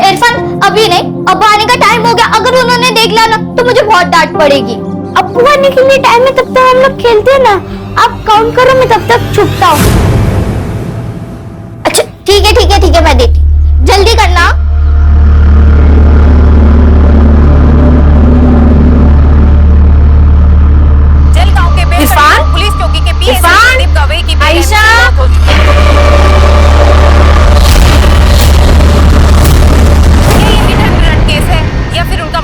इरफान अभी नहीं, अब आने का टाइम हो गया। अगर उन्होंने देख लिया ना तो मुझे बहुत डांट पड़ेगी। अब आने के लिए टाइम है, तब तक हम लोग खेलते हैं ना। आप काउंट करो, मैं तब तक छुपता हूँ। अच्छा ठीक है ठीक है ठीक है, मैं देती, जल्दी करना। जलगांव के इरफान? पुलिस चौकी के पीएसआई इरफान? संदीप दवे की आयशा? ये मिड ब्लड केस है या फिर उनका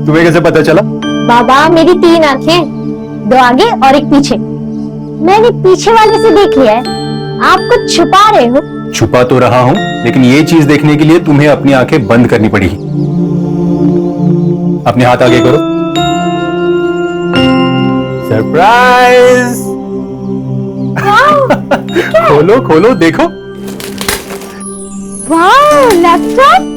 तुम्हें कैसे पता चला? बाबा मेरी 3 आंखें, 2 आगे और 1 पीछे। मैंने पीछे वाले से देख लिया है। आप कुछ छुपा रहे हो। छुपा तो रहा हूं, लेकिन ये चीज देखने के लिए तुम्हें अपनी आंखें बंद करनी पड़ेगी। अपने हाथ आगे करो। सरप्राइज! खोलो खोलो देखो। वाह लैपटॉप!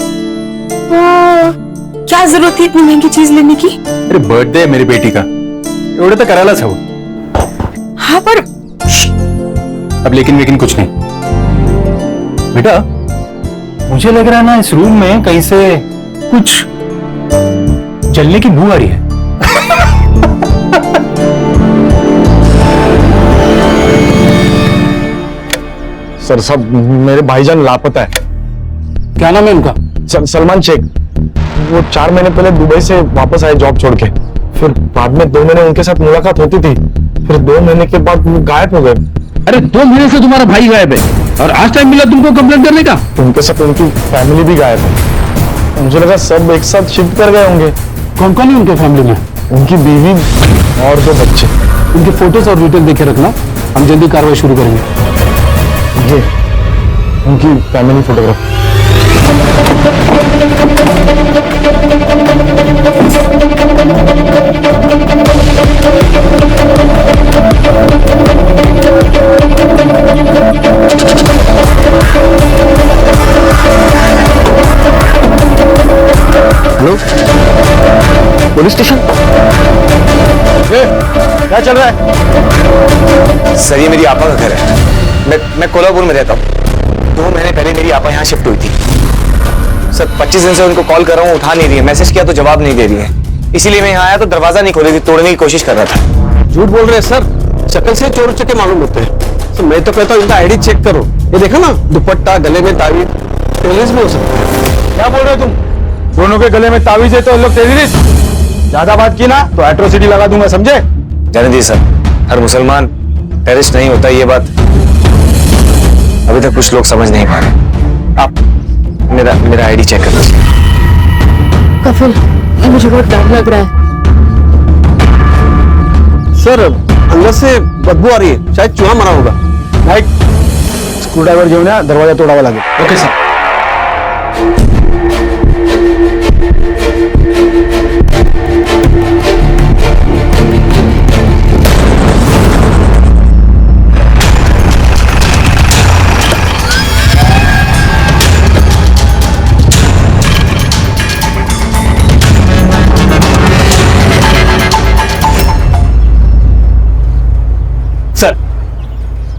क्या जरूरत थी इतनी महंगी चीज लेने की? अरे बर्थडे है मेरी बेटी का, एवढं तर करायलाच हवं। हाँ पर अब लेकिन कुछ नहीं बेटा, मुझे लग रहा है ना इस रूम में कहीं से कुछ जलने की बू आ रही है। सर सब मेरे भाईजान लापता है। क्या नाम है उनका? सलमान शेख। वो 4 महीने पहले दुबई से वापस आए जॉब छोड़ के। फिर बाद में 2 महीने उनके साथ मुलाकात होती थी, फिर 2 महीने के बाद वो गायब हो गए। अरे 2 महीने से तुम्हारा भाई गायब है और आज टाइम मिला तुमको कंप्लेंट करने का? उनके साथ उनकी फैमिली भी गायब है। मुझे लगा सब एक साथ शिफ्ट कर गए होंगे। कौन कौन है उनके फैमिली में? उनकी बीवी और 2 बच्चे। उनके फोटोज और डिटेल देखे रखना, हम जल्दी कार्रवाई शुरू करेंगे। ये उनकी family photograph. Hello, police station. क्या चल रहा है? सर ये मेरी आपा का घर है। मैं कोल्हापुर में रहता हूँ। 2 महीने पहले मेरी आपा यहाँ शिफ्ट हुई थी। सर 25 दिन से उनको कॉल कर रहा हूँ, उठा नहीं रही है। मैसेज किया तो जवाब नहीं दे रही है, इसीलिए मैं यहाँ आया तो दरवाजा नहीं खोली थी, तोड़ने की कोशिश कर रहा था। झूठ बोल रहे हैं सर, शक्ल से चोर चक्के मालूम होते हैं। तो मैं तो कहता हूँ इनका आईडी चेक करो। ये देखो ना, दुपट्टा, गले में तावीज, टेररिस्ट भी हो सकता है। क्या बोल रहे हो तुम? दोनों के गले में तावीज है तो लोग टेररिस्ट। ज्यादा बात की ना तो एट्रोसिटी लगा दूंगा, समझे? जाने दीजिए सर, हर मुसलमान टेररिस्ट नहीं होता, ये बात अभी तक कुछ लोग समझ नहीं पा रहे। आप मेरा आईडी चेक कर लीजिए। कफिल, ये मुझे बहुत डर लग रहा है। सर अंदर से बदबू आ रही है, शायद चूहा मरा होगा। नाईक, स्क्रूड्रायव्हर घेऊन या, दरवाजा तोडावा लागेल। Okay sir. सर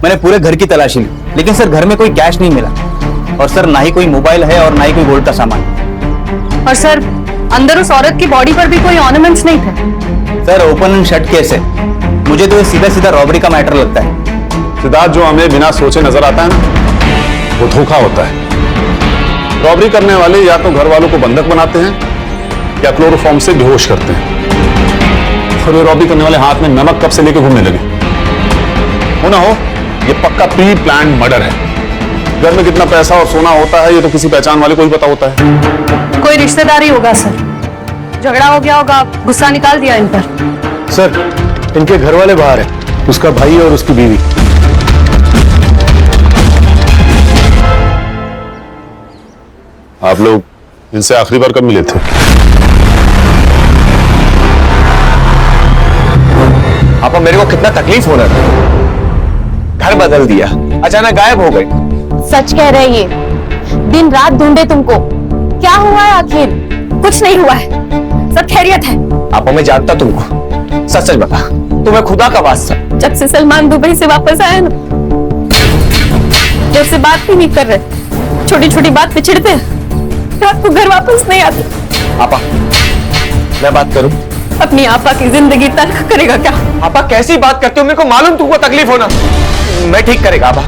मैंने पूरे घर की तलाशी ली, लेकिन सर घर में कोई कैश नहीं मिला, और सर ना ही कोई मोबाइल है और ना ही कोई गोल्ड का सामान। और सर अंदर उस औरत की बॉडी पर भी कोई ऑर्नामेंट्स नहीं थे। Sir open and shut case है, मुझे तो ये सीधा सीधा रॉबरी का मैटर लगता है। सिद्धार्थ, जो हमें बिना सोचे नजर आता है ना, वो धोखा होता है। रॉबरी करने वाले या तो घर वालों को बंधक बनाते हैं या क्लोरोफॉर्म से बेहोश करते हैं। और ये रॉबरी करने वाले हाथ में नमक कब से लेके घूमने लगे। हो ना हो, ये पक्का प्री प्लान मर्डर है। घर में कितना पैसा और सोना होता है ये तो किसी पहचान वाले को ही पता होता है। कोई रिश्तेदारी होगा सर, झगड़ा हो गया होगा, गुस्सा निकाल दिया इन पर। सर इनके घर वाले बाहर है, उसका भाई और उसकी बीवी। आप लोग इनसे आखिरी बार कब मिले थे? पापा मेरे को कितना तकलीफ हो रहा था, घर बदल दिया, अचानक गायब हो गए। सच कह रहे ये, दिन रात ढूंढे तुमको। क्या हुआ है आखिर? कुछ नहीं हुआ है, सब खैरियत है। पापा मैं जानता तुमको, सच सच बता, तुम्हें खुदा का वास्ता। जब से सलमान दुबई से वापस आया ना, जब से बात भी नहीं कर रहे, छोटी छोटी बात पे चिढ़ते हैं, रात को घर वापस नहीं आते। पापा मैं बात करूं? अपनी आपा की जिंदगी तल्ख करेगा क्या? पापा कैसी बात करते हो, मेरे को मालूम तुमको तकलीफ होना। मैं ठीक करेगा पापा,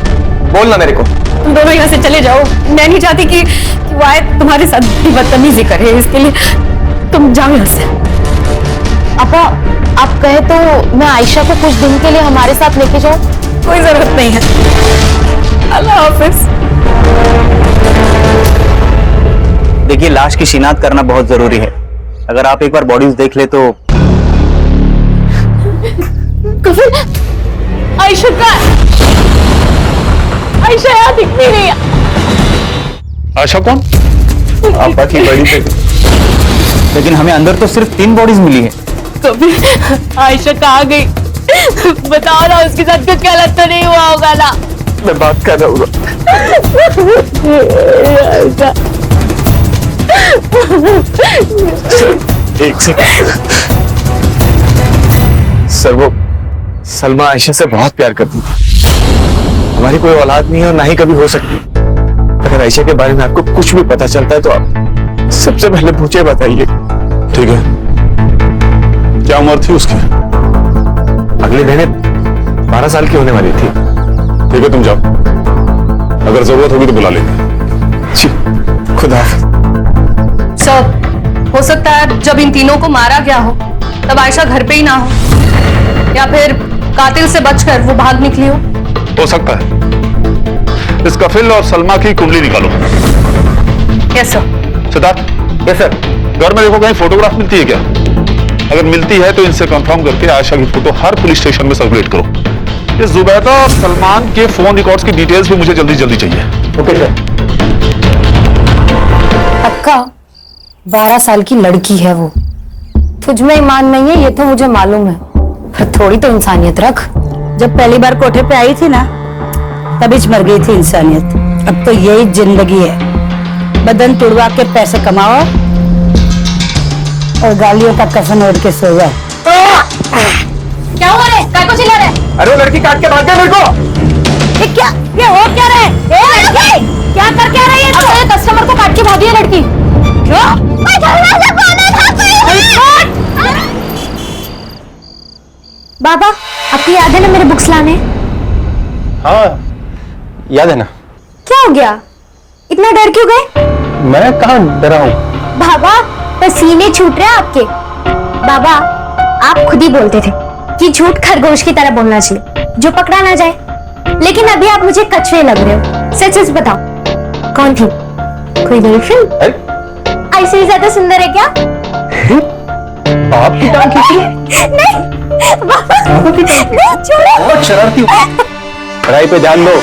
बोलना मेरे को। तुम दोनों यहाँ से चले जाओ, मैं नहीं चाहती कि वो आए तुम्हारे साथ भी बदतमीजी करे, इसके लिए तुम जाओ यहाँ से। आपा आप कहे तो मैं आयशा को कुछ दिन के लिए हमारे साथ लेके जाऊं? कोई जरूरत नहीं है, अल्लाह हाफिज। देखिए, लाश की शिनाख्त करना बहुत जरूरी है। अगर आप एक बार बॉडीज देख ले तो। कफिल, आयशा का, आयशा यहाँ दिख नहीं रही है। आशा कौन? पापा की बड़ी बेटी। लेकिन हमें अंदर तो सिर्फ 3 बॉडीज मिली है। कफिल, आयशा कहाँ गई? बताओ ना, उसके साथ कुछ गलत तो नहीं हुआ होगा ना? मैं बात कर रहा हूँ। एक सेकंड सर, वो सलमा आयशा से बहुत प्यार करती थी। हमारी कोई औलाद नहीं है और ना ही कभी हो सकती। अगर आयशा के बारे में आपको कुछ भी पता चलता है तो आप सबसे पहले मुझे बताइए। ठीक है, क्या उम्र थी उसकी? अगले महीने 12 साल की होने वाली थी। ठीक है, तुम जाओ, अगर जरूरत होगी तो बुला लेंगे। जी, खुदा। सर, हो सकता है जब इन तीनों को मारा गया हो तब आयशा घर पे ही ना हो, या फिर कातिल से बचकर वो भाग निकली हो सकता है। इस कफिल और सलमा की कुंडली निकालो। Yes sir. Siddharth. Yes sir. घर में देखो कहीं फोटोग्राफ मिलती है क्या? अगर मिलती है तो इनसे कंफर्म करके आयशा की फोटो हर पुलिस स्टेशन में सर्कुलेट करो। ये जुबैदा और सलमान के फोन रिकॉर्ड्स की डिटेल्स भी मुझे जल्दी जल्दी चाहिए। Okay sir. अक्का 12 साल की लड़की है वो। तुझ में ईमान नहीं है ये तो मुझे मालूम है, पर थोड़ी तो इंसानियत रख। जब पहली बार कोठे पे आई थी ना, तभी मर गई थी इंसानियत। अब तो यही जिंदगी है, बदन तुड़वा के पैसे कमाओ और गालियों का कफन ओढ़ के सो जाओ। क्या हुआ रे? काय को चिल्ला रहे? अरे वो लड़की काट के भाग गया मेरे को। ये क्या, ये हो क्या रहा है? ए लड़की, क्या करके आ रही है? अब तो कस्टमर को काट के भागी है लड़की। क्यों? बाबा, आपको याद है ना मेरे बुक्स लाने? हाँ याद है ना। क्या हो गया, इतना डर क्यों गए? मैं कहाँ डरा हूँ। बाबा, पसीने छूट रहे हैं आपके। बाबा, आप खुद ही बोलते थे कि झूठ खरगोश की तरह बोलना चाहिए जो पकड़ा ना जाए, लेकिन अभी आप मुझे कछुए लग रहे हो। सच सच बताओ, कौन थी? कोई गर्लफ्रेंड? ऐसे ही ज्यादा सुंदर है क्या? आपकी टांग खींची? नहीं बाबा, नहीं छोड़ो। बहुत शरारती हो। पढ़ाई पे ध्यान दो।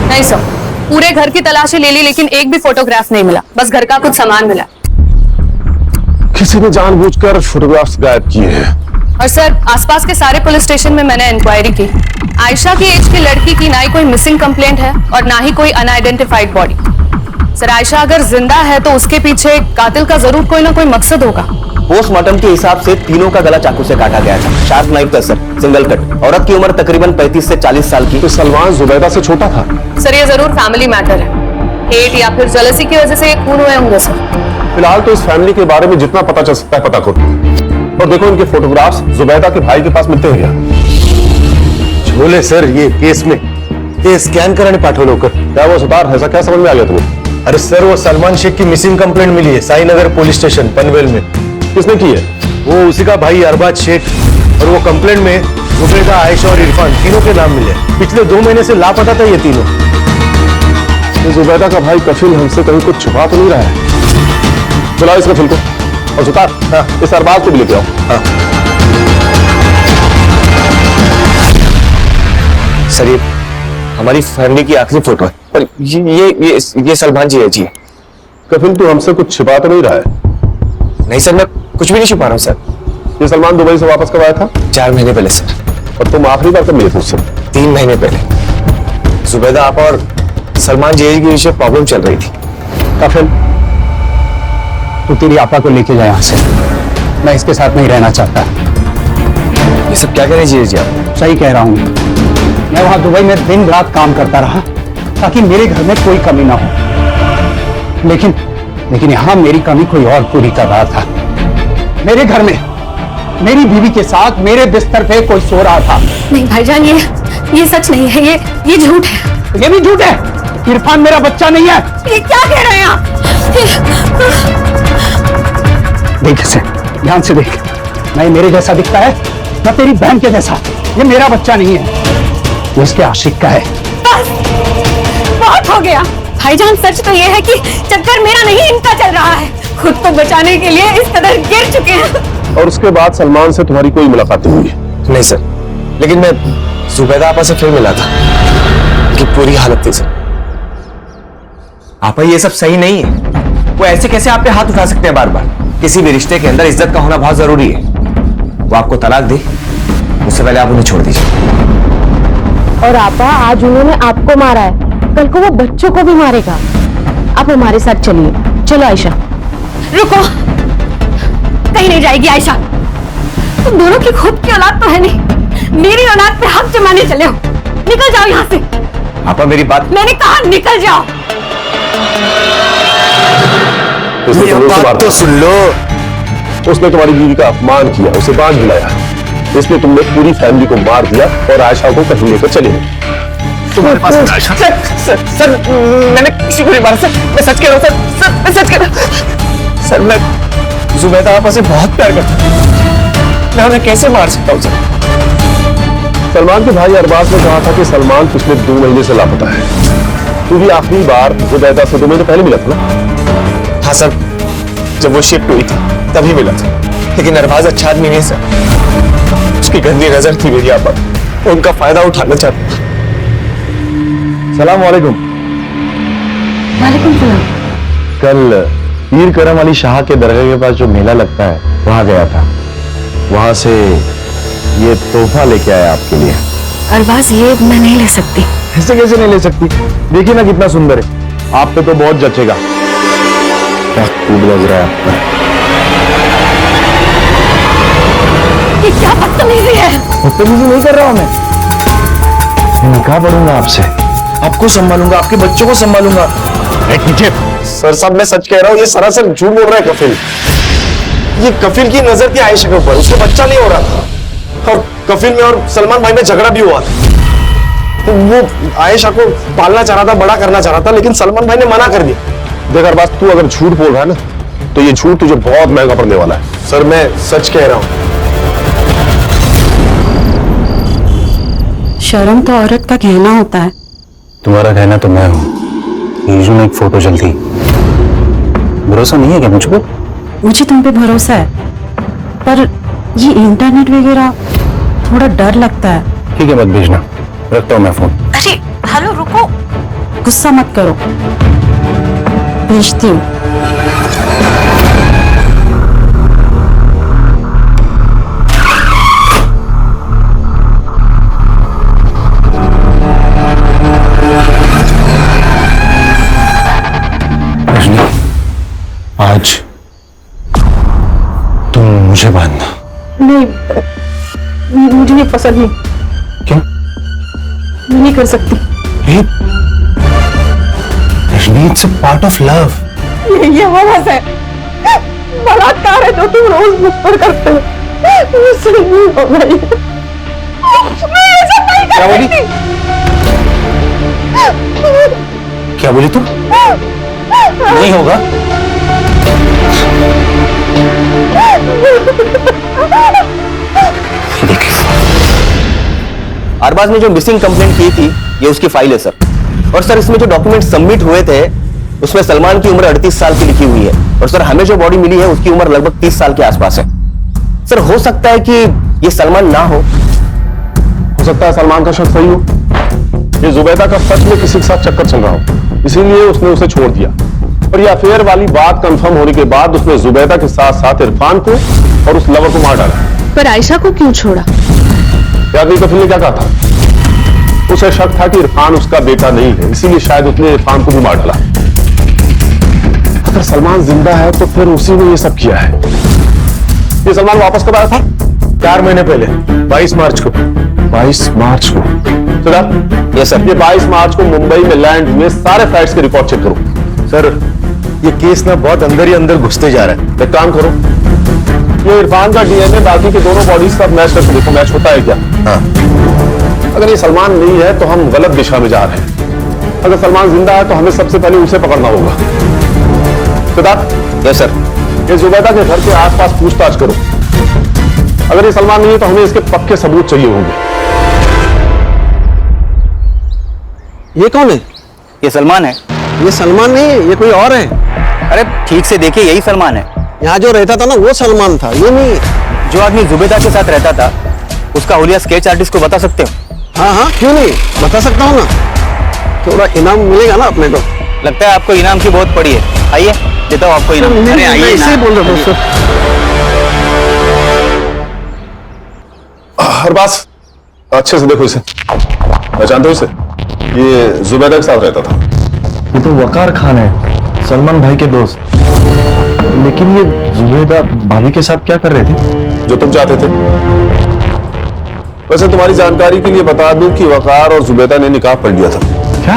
नहीं सर, पूरे घर की तलाशी ले ली लेकिन एक भी फोटोग्राफ नहीं मिला, बस घर का कुछ सामान मिला। किसी ने जानबूझकर फोटोग्राफ्स गायब किए हैं। और सर, आसपास के सारे पुलिस स्टेशन में मैंने इंक्वायरी की। आयशा की एज की लड़की की ना ही कोई मिसिंग कंप्लेंट है और ना ही कोई अनआइडेंटिफाइड बॉडी। सर, आयशा अगर जिंदा है तो उसके पीछे कातिल का जरूर कोई ना कोई मकसद होगा। पोस्टमार्टम के हिसाब से तीनों का गला चाकू से काटा गया था, शार्प नाइफ था सर, सिंगल कट। औरत की उम्र तकरीबन 35 से 40 साल की। तो सलमान जुबैदा से छोटा था। सर, ये जरूर फैमिली मैटर है, हेट या फिर जेलसी की वजह से ये खून हुए होंगे सर। फिलहाल तो इस फैमिली के बारे में जितना पता चल सकता है पता करो। और देखो इनके फोटोग्राफ्स जुबैदा के भाई के पास मिलते हैं क्या? झोले सर, ये केस में ये स्कॅन कराने पाठवलं लवकर। क्या वो सुतार, ऐसा क्या समझ में आ गया तुम्हें? अरे सर, वो सलमान शेख की मिसिंग कंप्लेंट मिली है साई नगर पुलिस स्टेशन पनवेल में। किसने की है? वो उसी का भाई अरबाज शेख, और वो कंप्लेंट में जुबैदा, आयशा और इरफान तीनों के नाम मिले। पिछले 2 महीने से लापता था ये तीनों। ये जुबैदा का भाई कफिल हमसे कहीं कुछ छुपा तो नहीं रहा है? बुलाओ इस कफिल को, और सुतार, हाँ, इस अरबाज को भी लेके आओ। हाँ सर, हमारी फैमिली की आखिरी फोटो है। और ये सलमान जी है जी। कपिल तू हमसे कुछ छिपा तो नहीं रहा है? नहीं सर, मैं कुछ भी नहीं छुपा रहा हूँ सर। ये सलमान दुबई से वापस कब आया था? 4 महीने पहले सर। और तुम आखिरी बार कब मिले थे उससे? 3 महीने पहले। जुबैदा आप और सलमान जी के बीच प्रॉब्लम चल रही थी। कपिल तू तेरी आपा को लेके जा यहाँ से, मैं इसके साथ नहीं रहना चाहता। ये सब क्या कह रहे जी आप? सही कह रहा हूँ, मैं वहां दुबई में दिन रात काम करता रहा ताकि मेरे घर में कोई कमी ना हो, लेकिन यहाँ मेरी कमी कोई और पूरी कर रहा था। मेरे घर में मेरी बीवी के साथ मेरे बिस्तर पे कोई सो रहा था। नहीं भाईजान, ये सच नहीं है, ये झूठ है। ये भी झूठ है। इरफान मेरा बच्चा नहीं है। ये क्या कह रहे हैं आप? देख इसे, ध्यान से देख। नहीं मेरे जैसा दिखता है, न तेरी बहन के जैसा। ये मेरा बच्चा नहीं है, ये इसके आशिक का है। बस बहुत हो गया भाईजान। सच तो ये है कि चक्कर मेरा नहीं, इनका चल रहा है। खुद को बचाने के लिए इस कदर गिर चुके हैं। और उसके बाद सलमान से तुम्हारी कोई मुलाकात नहीं हुई? नहीं सर, लेकिन मैं जुबैदा आपा से फिर मिला था कि पूरी हालत थी सर। आपा ये सब सही नहीं है। वो ऐसे कैसे आप पे हाथ उठा सकते हैं बार बार? किसी भी रिश्ते के अंदर इज्जत का होना बहुत जरूरी है। वो आपको तलाक दे, उससे पहले आप उन्हें छोड़ दीजिए। और आपा, आज उन्होंने आपको मारा है, कल को वो बच्चों को भी मारेगा। आप हमारे साथ चलिए। चलो आयशा। रुको, कहीं नहीं जाएगी आयशा। तुम दोनों की खुद की औलाद तो है नहीं, मेरी औलाद पे हक जमाने चले हो। निकल जाओ यहाँ से। आपा मेरी बात, मैंने कहा निकल जाओ। बात तो सुन लो। उसने तुम्हारी बीवी का अपमान किया, उसे बांध दिलाया, इसलिए तुमने पूरी फैमिली को मार दिया और आयशा को कहीं लेकर चले गए। तुम्हारे पास आयशा? सर, मैंने किसी को नहीं मारा सर। मैं सच कह रहा हूँ सर, मैं सच कह रहा हूँ सर। मैं जुबैदा आपा से बहुत प्यार करता हूँ। मैं उन्हें कैसे मार सकता हूँ सर? सलमान के भाई अरबाज ने कहा था कि सलमान पिछले 2 महीने से लापता है। तू भी आखिरी बार जुबैदा से 2 महीने पहले मिला था ना? हाँ सर, जब वो शिफ्ट हुई थी तभी मिला था। लेकिन अरबाज अच्छा आदमी नहीं सर, उसकी गंदी नजर थी मेरी आपा, उनका फायदा उठाना चाहता। सलाम वालेकुम। वालेकुम सलाम। कल पीर करम अली शाह के दरगाह के पास जो मेला लगता है वहां गया था, वहां से ये तोहफा लेके आया आपके लिए। अरबाज, ये मैं नहीं ले सकती। ऐसे कैसे नहीं ले सकती? देखिए ना कितना सुंदर है, आप पे तो बहुत जचेगा। क्या खूब लग रहा है आपका। ये क्या बदतमीजी है? बदतमीजी नहीं कर रहा हूं मैं निकाह पढ़ूंगा आपसे, आपको संभालूंगा, आपके बच्चों को संभालूंगा। सर साहब, मैं सच कह रहा हूँ, ये सरासर झूठ बोल रहा है कफिल। ये कफिल की नजर थी आयशा के ऊपर, उसको बच्चा नहीं हो रहा था। और कफिल में और सलमान भाई में झगड़ा भी हुआ था। तो वो आयशा को पालना चाह रहा था, बड़ा करना चाह रहा था, लेकिन सलमान भाई ने मना कर दिया। देख अरबाज, तू अगर झूठ बोल रहा है ना, तो ये झूठ तुझे बहुत महंगा पड़ने वाला है। सर मैं सच कह रहा हूँ। शर्म तो औरत का कहना होता है। तुम्हारा कहना तो मैं हूँ। यूजू में एक फोटो चलती, भरोसा नहीं है क्या मुझको? मुझे तुम पे भरोसा है, पर ये इंटरनेट वगैरह थोड़ा डर लगता है। ठीक है, मत भेजना, रखता हूँ मैं फोन। अरे हेलो, रुको, गुस्सा मत करो, भेजती हूँ। आज तुम मुझे बांधना। नहीं, मुझे ये पसंद नहीं। क्यों? मैं नहीं कर सकती। Rajni, it's a part of love. ये हवस है, बलात्कार है जो तुम रोज मुझ पर करते हो। मुझसे नहीं हो गई। मैं ये सब नहीं कर सकती। क्या बोली तुम? नहीं होगा। अरबाज ने जो मिसिंग कंप्लेंट की थी, ये उसकी फाइल है सर। और सर, इसमें जो डॉक्यूमेंट सबमिट हुए थे, उसमें सलमान की उम्र 38 साल की लिखी हुई है। और सर, हमें जो बॉडी मिली है उसकी उम्र लगभग 30 साल के आसपास है। सर, हो सकता है कि ये सलमान ना हो। सकता है सलमान का शक सही हो, ये जुबैदा का सच में किसी के साथ चक्कर चल रहा हो, इसीलिए उसने उसे छोड़ दिया। और ये अफेयर वाली बात कंफर्म होने के बाद उसने जुबैदा के साथ साथ इरफान को और उस लवर को मार डाला। पर आयशा को क्यों छोड़ा? याद कफिल ने क्या कहा था? उसे शक था कि इरफान उसका बेटा नहीं है, इसीलिए शायद उसने इरफान को भी मार डाला। अगर सलमान जिंदा है तो फिर उसी ने ये सब किया है। ये सलमान वापस कब आया था? 4 महीने पहले 22 मार्च को। 22 मार्च को। Siddharth, yes sir. ये 22 मार्च को मुंबई में लैंड हुए सारे फ्लाइट्स के रिकॉर्ड चेक करो। सर ये केस ना बहुत अंदर ही अंदर घुसते जा रहा है। एक काम करो, ये इरफान का डीएनए बाकी के दोनों बॉडीज का मैच करके देखो, मैच होता है क्या? हाँ। अगर ये सलमान नहीं है तो हम गलत दिशा में जा रहे हैं। अगर सलमान जिंदा है तो हमें सबसे पहले उसे पकड़ना होगा। Siddharth, yes sir. ये जुबैदा के घर के आसपास पूछताछ करो। अगर ये सलमान नहीं है तो हमें इसके पक्के सबूत चाहिए होंगे। ये कौन है? ये सलमान है। ये सलमान नहीं है, ये कोई और है। अरे ठीक से देखिए, यही सलमान है। यहाँ जो रहता था ना वो सलमान था, ये नहीं। जो आदमी जुबैदा के साथ रहता था उसका हुलिया स्केच आर्टिस्ट को बता सकते हो? हाँ हाँ, क्यों नहीं, बता सकता हूँ ना। थोड़ा इनाम मिलेगा ना अपने को। लगता है आपको इनाम की बहुत पड़ी है। आइए देता हूँ आपको इनाम। अरे आइए, ना। ऐसे बोल रहा हूँ। हर बात अच्छे से देखो इसे, पहचानते हो इसे? ये जुबैदा के साथ रहता था। ये तो वकार खान है, सलमान भाई के दोस्त। लेकिन ये जुबैदा भाभी के साथ क्या कर रहे थे? जो तुम चाहते थे। वैसे तुम्हारी जानकारी के लिए बता दूं कि वकार और जुबैदा ने निकाह पढ़ लिया था। क्या?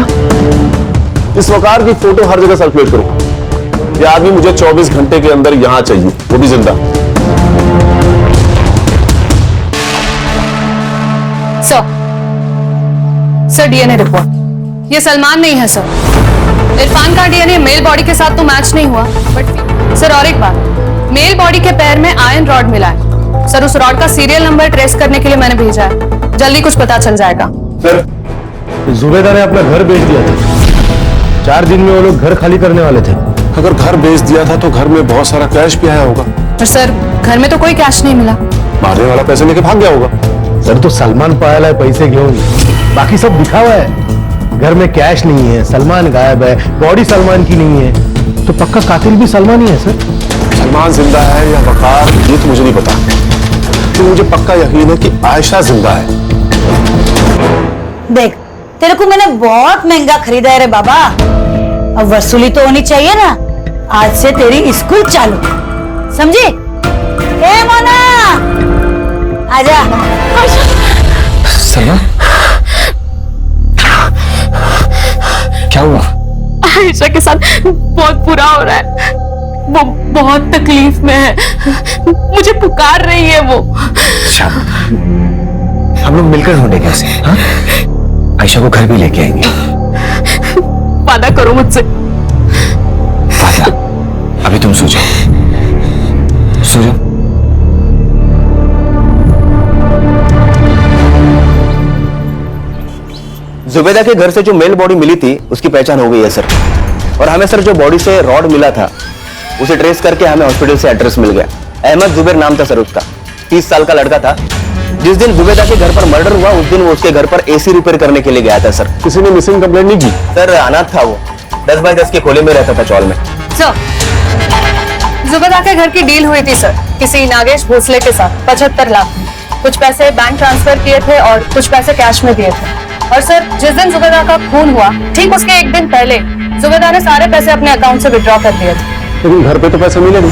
इस वकार की फोटो हर जगह सर्कुलेट करो। ये आदमी मुझे 24 घंटे के अंदर यहां चाहिए, वो भी जिंदा। Sir DNA report. ये सलमान नहीं है सर। इरफान का डीएनए मेल बॉडी के साथ तो मैच नहीं हुआ, बट सर और एक बात, मेल बॉडी के पैर में आयरन रॉड मिला है। सर उस रॉड का सीरियल नंबर ट्रेस करने के लिए मैंने भेजा है, जल्दी कुछ पता चल जाएगा। सर जुबैदा ने अपना घर बेच दिया था। 4 दिन में वो लोग घर खाली करने वाले थे। अगर घर बेच दिया था तो घर में बहुत सारा कैश भी आया होगा। पर सर घर में तो कोई कैश नहीं मिला। मारने वाला पैसे लेके भाग गया होगा। सर तो सलमान पाया है पैसे घेऊन, बाकी सब दिखावा है। घर में कैश नहीं है, सलमान गायब है, बॉडी सलमान की नहीं है, तो पक्का कातिल भी सलमान ही है सर। सलमान जिंदा है या वकार, ये तो मुझे नहीं पता, तो मुझे पक्का यकीन है कि आयशा जिंदा है। देख तेरे को मैंने बहुत महंगा खरीदा है रे बाबा, अब वसूली तो होनी चाहिए ना। आज से तेरी स्कूल चालू, समझी? ए मोना आजा। सलमान क्या हुआ? आयशा के साथ बहुत बुरा हो रहा है, वो बहुत तकलीफ में है, मुझे पुकार रही है वो। हम लोग मिलकर ढूंढेंगे उसे। हाँ? आयशा को घर भी लेके आएंगे। वादा करो मुझसे। वादा? अभी तुम सो जाओ, सो जाओ। जुबैदा के घर से जो मेल बॉडी मिली थी उसकी पहचान हो गई है सर। और हमें सर जो बॉडी से रॉड मिला था उसे ट्रेस करके हमें हॉस्पिटल से एड्रेस मिल गया। अहमद जुबैर नाम था सर उसका, 30 साल का लड़का था। जिस दिन जुबैदा के घर पर मर्डर हुआ उस दिन वो उसके घर पर एसी रिपेयर करने के लिए गया था सर। किसी ने मिसिंग कंप्लेंट नहीं की? सर अनाथ था वो, 10 बाय 10 के खोले में रहता था चौल में। सर जुबैदा के घर की डील हुई थी सर किसी नागेश भोसले के साथ 75 लाख। कुछ पैसे बैंक ट्रांसफर किए थे और कुछ पैसे कैश में दिए थे। और सर जिस दिन जुबैदा का खून हुआ ठीक उसके एक दिन पहले जुबैदा ने सारे पैसे अपने अकाउंट से विड्रॉ कर दिए थे। लेकिन घर पे तो पैसे मिले नहीं।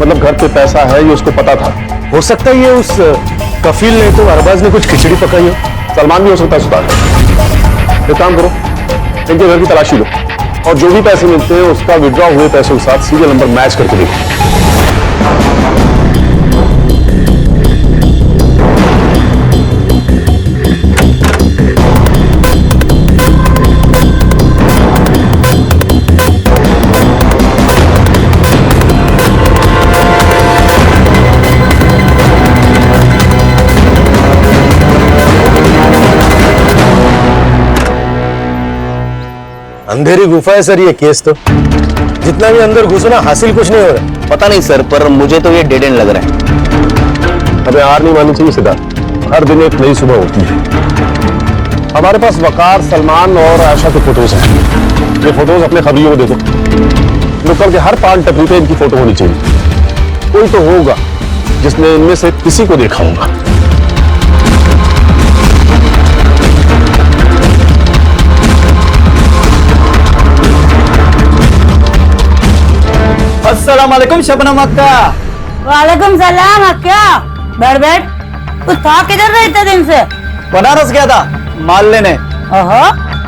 मतलब घर पे पैसा है ये उसको पता था। हो सकता है ये उस कफील ने तो अरबाज ने कुछ खिचड़ी पकाई हो। सलमान भी हो सकता है सुधार। एक काम करो, इनके घर की तलाशी लो और जो भी पैसे मिलते हैं उसका विड्रॉ हुए पैसों के साथ सीरियल नंबर मैच करके देखो। अंधेरी गुफा है सर ये केस तो। जितना भी अंदर घुसो ना हासिल कुछ नहीं हो रहा। पता नहीं सर, पर मुझे तो ये डेड एंड लग रहा है। हमें हार नहीं माननी चाहिए सिद्धार्थ, हर दिन एक नई सुबह होती है। हमारे पास वकार, सलमान और आयशा के फोटोज हैं। ये फोटोज अपने खबरियों को दे दो। नुक्कड़ के हर पान टपरी पे इनकी फोटो होनी चाहिए। कोई तो होगा जिसने इनमें से किसी को देखा होगा। अस्सलाम वालेकुम शबनम अक्का। वालेकुम सलाम अक्का। बैठ बैठ। तू था किधर रहे इतने दिन से? बनारस गया था माल लेने।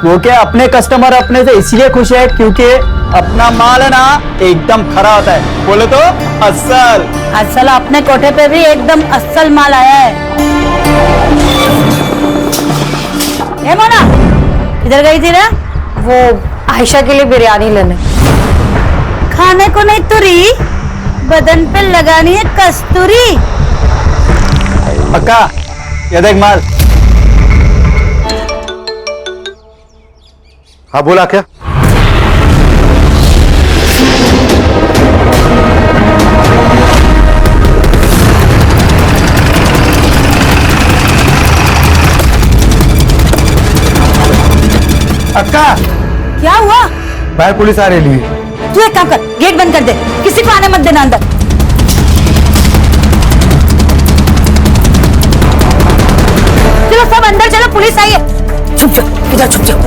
वो क्या अपने कस्टमर अपने से इसलिए खुश है क्योंकि अपना माल है ना एकदम खरा होता है। बोले तो असल असल अपने कोठे पे भी एकदम असल माल आया है। ए मोना, किधर गई थी रे? वो आयशा के लिए बिरयानी लेने। खाने को नहीं तुरी, बदन पे लगानी है कस्तूरी। अक्का ये देख माल। हाँ बोला क्या? अक्का क्या हुआ? बाहर पुलिस आ रही है। तू एक काम कर, गेट बंद कर दे, किसी को आने मत देना अंदर। चलो सब अंदर चलो, पुलिस आई है। छुप जाओ, इधर छुप जाओ।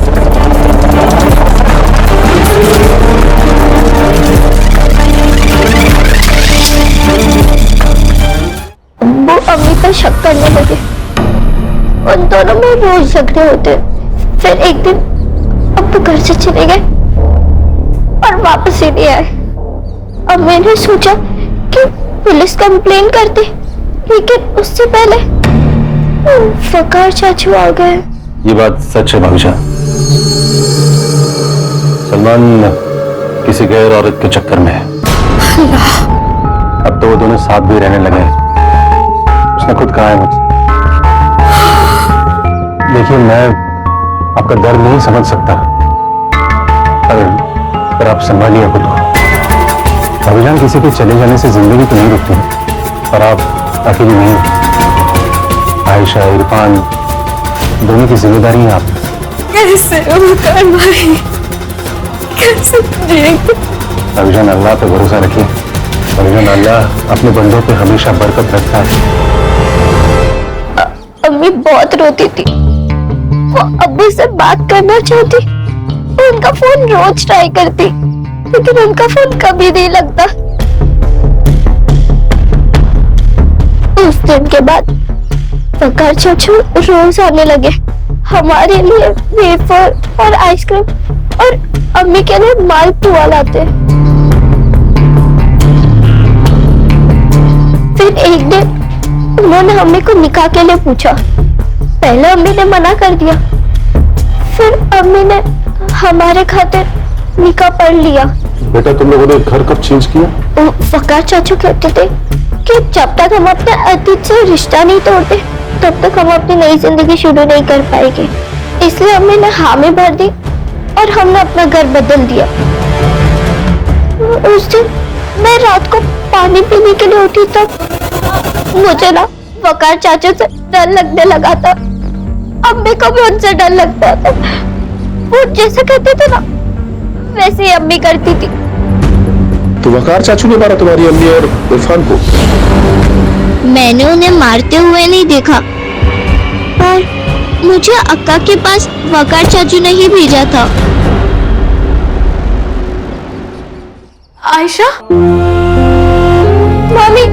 वो अम्मी पर शक करने लगे। उन दोनों में रोज झगड़े होते। फिर एक दिन अब्बू घर से चले गए और वापस ही नहीं आए। अब मैंने सोचा कि पुलिस कंप्लेन करते, लेकिन उससे पहले वकार चाचू आ गए। ये बात सच है भाविशा। सलमान किसी गैर औरत के चक्कर में है। अब तो वो दोनों साथ भी रहने लगे हैं। उसने खुद कहा है मुझसे। देखिए मैं आपका दर्द नहीं समझ सकता, पर आप संभालिए खुद को। भाभीजान किसी के चले जाने से जिंदगी तो नहीं रुकती है, पर आप अकेली नहीं हो। आयशा, इरफान दोनों की जिम्मेदारी है आप। कैसे भाई, कैसे जिएंगे? भाभीजान अल्लाह पे भरोसा रखिए। भाभीजान अल्लाह अपने बंदों पे हमेशा बरकत रखता है। अम्मी बहुत रोती थी। वो अब्बू से बात करना चाहती, उनका फोन रोज ट्राई करती, लेकिन उनका फोन कभी नहीं लगता। उस दिन के बाद वकार चाचू रोज आने लगे। हमारे लिए वेफर और आइसक्रीम और अम्मी के लिए मालपुआ लाते। फिर एक दिन उन्होंने अम्मी को निकाह के लिए पूछा। पहले अम्मी ने मना कर दिया, फिर अम्मी ने हमारे खातिर निकाह पढ़ लिया। बेटा तुम लोगों ने घर कब चेंज किया? वकार चाचू कहते थे कि जब तक हम अपने अतीत से रिश्ता नहीं तोड़ते, तब तक हम अपनी नई जिंदगी शुरू नहीं कर पाएंगे। इसलिए अम्मी ने हामी भर दी और हमने अपना घर बदल दिया। उस दिन मैं रात को पानी पीने के लिए उठी, तब मुझे ना वकार चाचू से डर लगने लगा था। अम्मी को भी उनसे डर लगता था। वो जैसे कहते थे ना, वैसे ही अम्मी करती थी। तो वकार चाचू ने मारा तुम्हारी अम्मी और इरफान को? मैंने उन्हें मारते हुए नहीं देखा, पर मुझे अक्का के पास वकार चाचू ने ही भेजा था। आयशा, मामी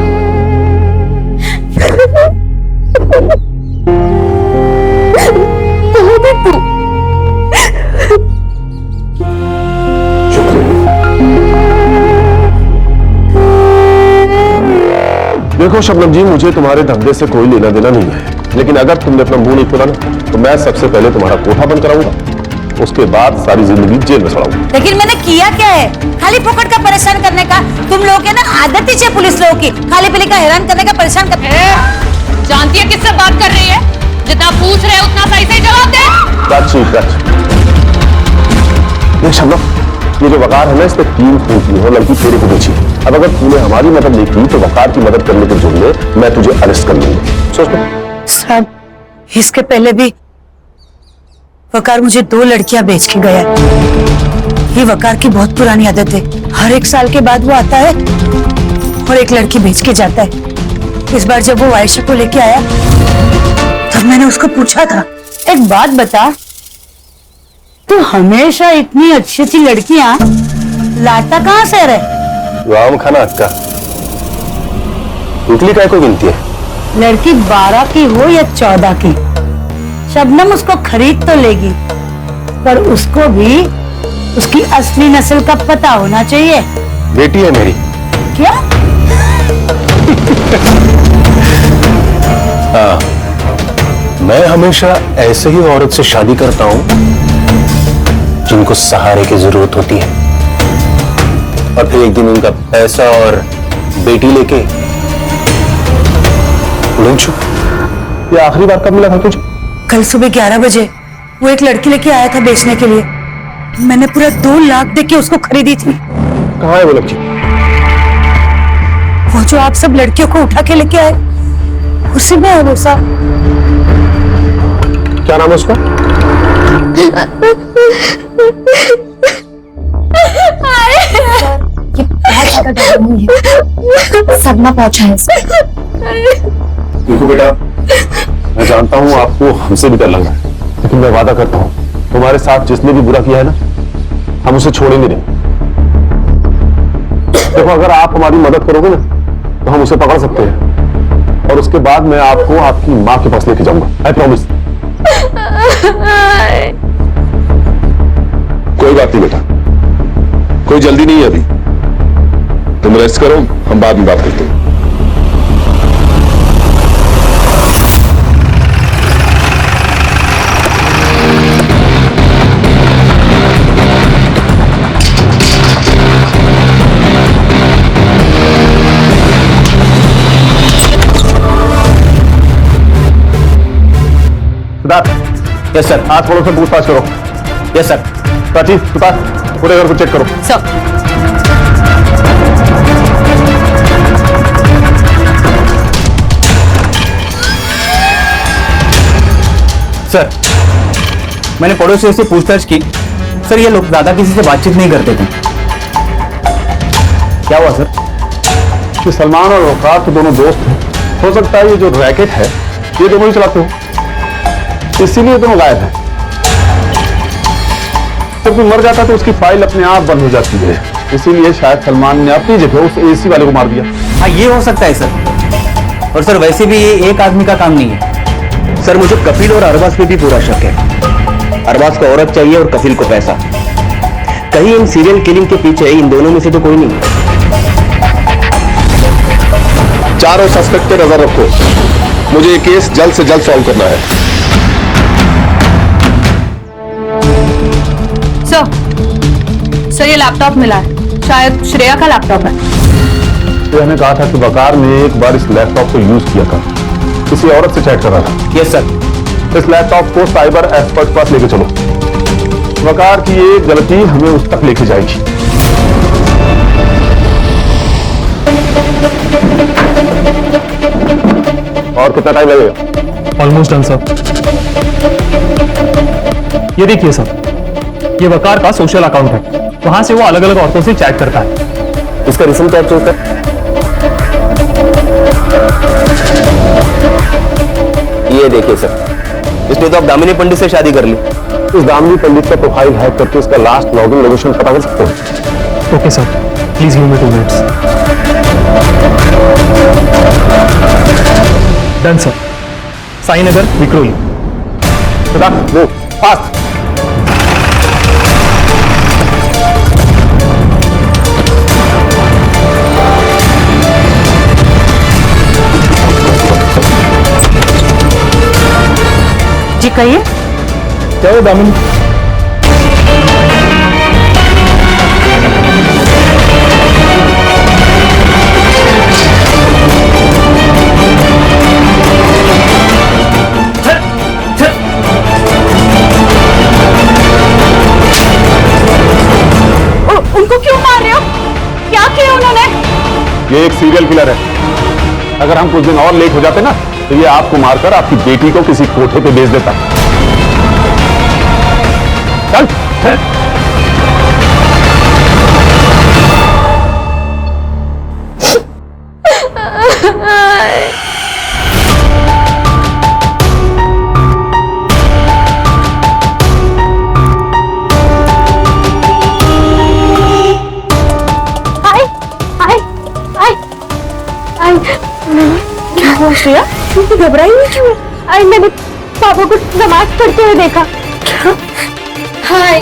देखो शबनम जी, मुझे तुम्हारे धंधे से कोई लेना देना नहीं है, लेकिन अगर तुमने अपना मुंह नहीं खोला ना, तो मैं सबसे पहले तुम्हारा कोठा बंद कराऊंगा, उसके बाद सारी जिंदगी जेल में सड़ाऊंगा। लेकिन मैंने किया क्या है? खाली फोकट का परेशान करने का। तुम लोग के ना आदत ही है पुलिस लोगों की, खाली पीली का हैरान करने का, परेशान कर। जानती है किससे बात कर रही है? जितना पूछ रहे उतना सही से जवाब दे। देख शबनम, ये जो वकार है ना, इसने 3 खून किए और लड़की तेरे को बेची। अब अगर तूने हमारी मदद नहीं की तो वकार की मदद करने के जुर्म में मैं तुझे अरेस्ट कर लूंगा। सोच लो। साहब, इसके पहले भी वकार मुझे 2 लड़कियां बेच के गया। ये वकार की बहुत पुरानी आदत है। हर 1 साल के बाद वो आता है और एक लड़की बेच के जाता है। इस बार जब वो आयशा को लेके आया तब मैंने उसको पूछा था, एक बात बता, तू हमेशा इतनी अच्छी अच्छी लड़कियां लाता कहाँ से रहे? वाम खाना अक्का उतली काय को गिनती है? लड़की 12 की हो या 14 की, शबनम उसको खरीद तो लेगी, पर उसको भी उसकी असली नस्ल का पता होना चाहिए। बेटी है मेरी। क्या? हाँ, मैं हमेशा ऐसे ही औरत से शादी करता हूं जिनको सहारे की जरूरत होती है, और फिर एक दिन उनका पैसा और बेटी लेके लंचू। ये आखिरी बार कब मिला था तुझे? कल सुबह 11 बजे वो एक लड़की लेके आया था बेचने के लिए। मैंने पूरा 2 लाख दे के उसको खरीदी थी। कहाँ है वो लड़की? वो जो आप सब लड़कियों को उठा के लेके आए, उसी में है वो सब। क्या नाम है उसका? ये बहुत ज्यादा डर है, सदमा पहुंचा है इसको। देखो बेटा, मैं जानता हूँ आपको हमसे भी डर लग रहा है, लेकिन मैं वादा करता हूँ तुम्हारे साथ जिसने भी बुरा किया है ना, हम उसे छोड़ेंगे नहीं। देखो, अगर आप हमारी मदद करोगे ना तो हम उसे पकड़ सकते हैं, और उसके बाद मैं आपको आपकी माँ के पास लेके जाऊंगा। I promise. कोई बात नहीं बेटा, कोई जल्दी नहीं है अभी, तुम रेस्ट करो, हम बाद में बात करते हैं। Yes sir. आज थोड़ा सा पूछताछ करो। Yes sir. प्राची, सुतार, पूरे घर को चेक करो। सर। सर, मैंने पड़ोसियों से पूछताछ की। सर, ये लोग ज्यादा किसी से बातचीत नहीं करते थे। क्या हुआ सर? कि सलमान और वकार तो दोनों दोस्त हैं। हो सकता है ये जो रैकेट है ये दोनों ही चलाते हो, इसीलिए दोनों गायब हैं। जब कोई मर जाता है तो उसकी फाइल अपने आप बंद हो जाती है, इसीलिए शायद सलमान ने अपनी जगह उस एसी वाले को मार दिया। हाँ, ये हो सकता है सर। और सर, वैसे भी ये एक आदमी का काम नहीं है। सर, मुझे कफिल और अरबाज पे भी पूरा शक है। अरबाज को औरत चाहिए और कफिल को पैसा। कहीं इन सीरियल किलिंग के पीछे इन दोनों में से तो कोई नहीं है। चारों सस्पेक्ट पे नजर रखो, मुझे ये केस जल्द से जल्द सॉल्व करना है। सर, ये लैपटॉप मिला है, शायद श्रेया का लैपटॉप है। श्रेया ने कहा था कि वकार ने एक बार इस लैपटॉप को यूज किया था, किसी औरत से चैट कर रहा था। Yes sir. इस लैपटॉप को साइबर एक्सपर्ट पास लेके चलो। वकार की ये गलती हमें उस तक लेके जाएगी। और कितना टाइम लगेगा? Almost done sir. ये देखिए सर, ये वकार का सोशल अकाउंट है, वहां से वो अलग अलग औरतों से चैट करता है। इसका रिजल्ट क्या चलता है? ये देखिए सर, इसने तो अब दामिनी पंडित से शादी कर ली। इस दामिनी पंडित का प्रोफाइल हैक करके इसका लास्ट लॉगिन लोकेशन पता कर सकते हो? Okay sir, please give me 2 minutes. Done sir. Sainagar, Vikhroli. वो फास्ट। जी कहिए। क्या है दामिनी? उनको क्यों मार रहे हो? क्या किया उन्होंने? ये एक सीरियल किलर है। अगर हम कुछ दिन और लेट हो जाते ना तो ये आपको मारकर आपकी बेटी को किसी कोठे पे भेज देता। चल हाय हाय हाय हाय क्या हुआ श्रेया? तुम घबराई हुई क्यों? आई मैंने पापा को नमाज पढ़ते हुए देखा। क्या? हाय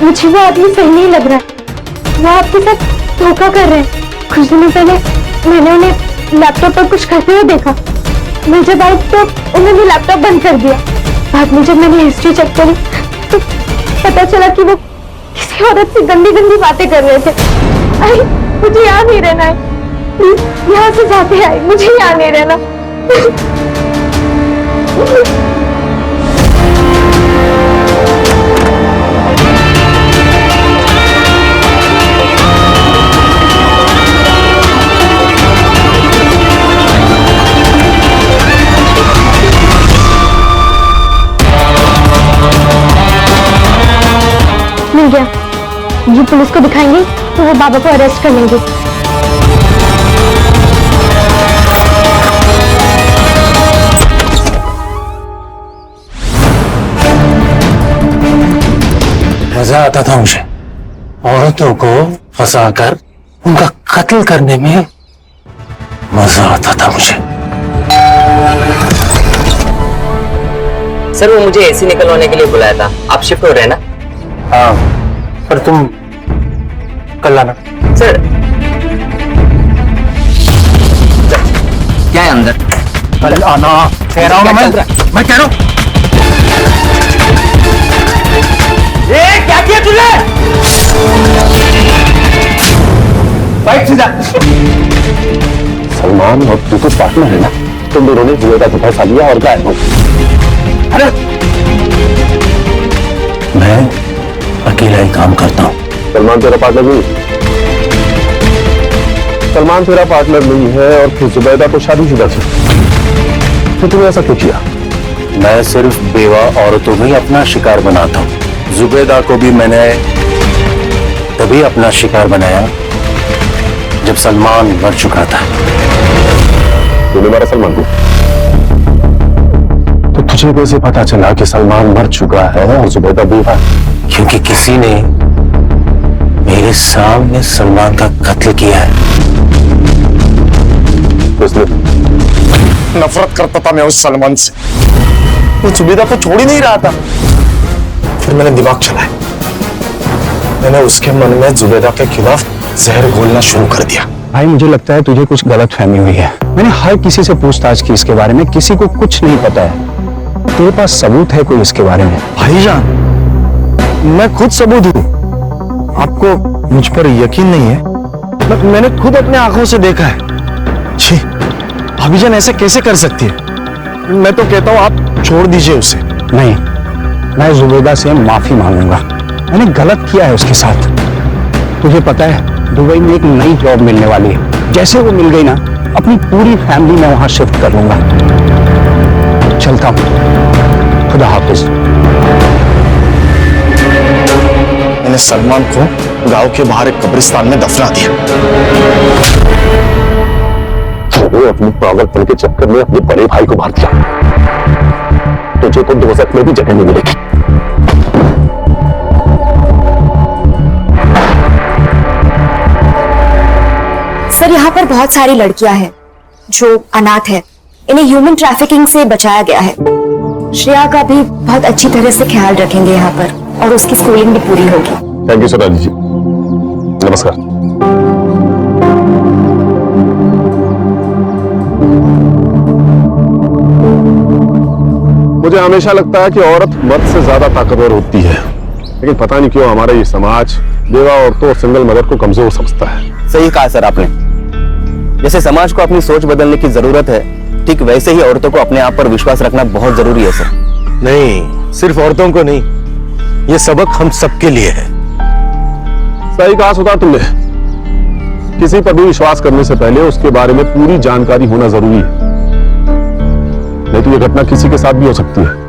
मुझे वो आदमी सही नहीं लग रहा है। वो आपके साथ धोखा कर रहे हैं। कुछ दिनों पहले मैंने उन्हें लैपटॉप पर कुछ करते हुए देखा। मैं जब आई तो उन्होंने लैपटॉप बंद कर दिया। बाद में जब मैंने हिस्ट्री चेक करी तो पता चला कि वो किसी औरत से गंदी गंदी बातें कर रहे थे। आई मुझे यहाँ नहीं रहना है। प्लीज यहाँ से जाते आए, मुझे यहाँ नहीं रहना। मिल गया। ये पुलिस को दिखाएंगे तो वो बाबा को अरेस्ट कर लेंगे। मजा आता था मुझे औरतों को फंसाकर उनका कत्ल करने में मजा आता था मुझे। सर वो मुझे एसी निकलवाने के लिए बुलाया था। आप शिफ्ट हो रहे हैं ना? हाँ पर तुम कल आना। सर क्या है अंदर? कल आना कह रहा हूँ ना मैं कह रहा हूँ। क्या किया तूने? बैठ सीधा। सलमान और तू तो पार्टनर है ना? तुम दोनों ने जुए का धोखा खा लिया और क्या है? अरे मैं अकेला ही काम करता हूँ। सलमान तेरा पार्टनर नहीं? सलमान तेरा पार्टनर नहीं है और फिर जुबैदा तो शादीशुदा थी। तो तुमने ऐसा क्यों किया? मैं सिर्फ बेवा औरतों में अपना शिकार बनाता हूँ। जुबैदा को भी मैंने तभी अपना शिकार बनाया जब सलमान मर चुका था। तूने मारा सलमान को? तो तुझे कैसे पता चला कि सलमान मर चुका है और जुबैदा बेवा? क्योंकि किसी ने मेरे सामने सलमान का कत्ल किया है। नफरत करता था मैं उस सलमान से। वो जुबैदा को छोड़ ही नहीं रहा था। फिर मैंने दिमाग चलाया। मैंने उसके मन में जुबैदा के खिलाफ जहर घोलना शुरू कर दिया। भाई मुझे लगता है तुझे कुछ गलतफहमी हुई है। मैंने हर किसी से पूछताछ की इसके बारे में, किसी को कुछ नहीं पता है। तेरे पास सबूत है कोई इसके बारे में? भाईजान मैं खुद सबूत हूँ। आपको मुझ पर यकीन नहीं है? मैंने खुद अपने आंखों से देखा है। छी, भाभीजान ऐसे कैसे कर सकती है? मैं तो कहता हूँ आप छोड़ दीजिए उसे। नहीं, मैं जुबैदा से माफी मांगूंगा। मैंने गलत किया है उसके साथ। तुझे पता है दुबई में एक नई जॉब मिलने वाली है। जैसे वो मिल गई ना, अपनी पूरी फैमिली में वहां शिफ्ट कर लूंगा। चलता हूं, खुदा हाफिज। मैंने सलमान को गांव के बाहर एक कब्रिस्तान में दफना दिया। वो अपनी पागलपन के चक्कर में अपने बड़े भाई को मार दिया। तुझे तो दोज़ख में भी जगह नहीं मिलेगी। सर यहाँ पर बहुत सारी लड़कियां हैं जो अनाथ है। इन्हें ह्यूमन ट्रैफिकिंग से बचाया गया है। श्रेया का भी बहुत अच्छी तरह से ख्याल रखेंगे यहाँ पर और उसकी स्कूलिंग भी पूरी होगी। थैंक यू सोनाली जी। नमस्कार। मुझे हमेशा लगता है कि औरत मर्द से ज्यादा ताकतवर होती है, लेकिन पता नहीं क्यों हमारा ये समाज बेवा औरतों और सिंगल मदर को कमजोर समझता है। सही कहा सर आपने। जैसे समाज को अपनी सोच बदलने की जरूरत है, ठीक वैसे ही औरतों को अपने आप पर विश्वास रखना बहुत जरूरी है सर। नहीं, सिर्फ औरतों को नहीं, ये सबक हम सबके लिए है। सही कहा सुधा तुमने। किसी पर भी विश्वास करने से पहले उसके बारे में पूरी जानकारी होना जरूरी है, नहीं तो ये घटना किसी के साथ भी हो सकती है।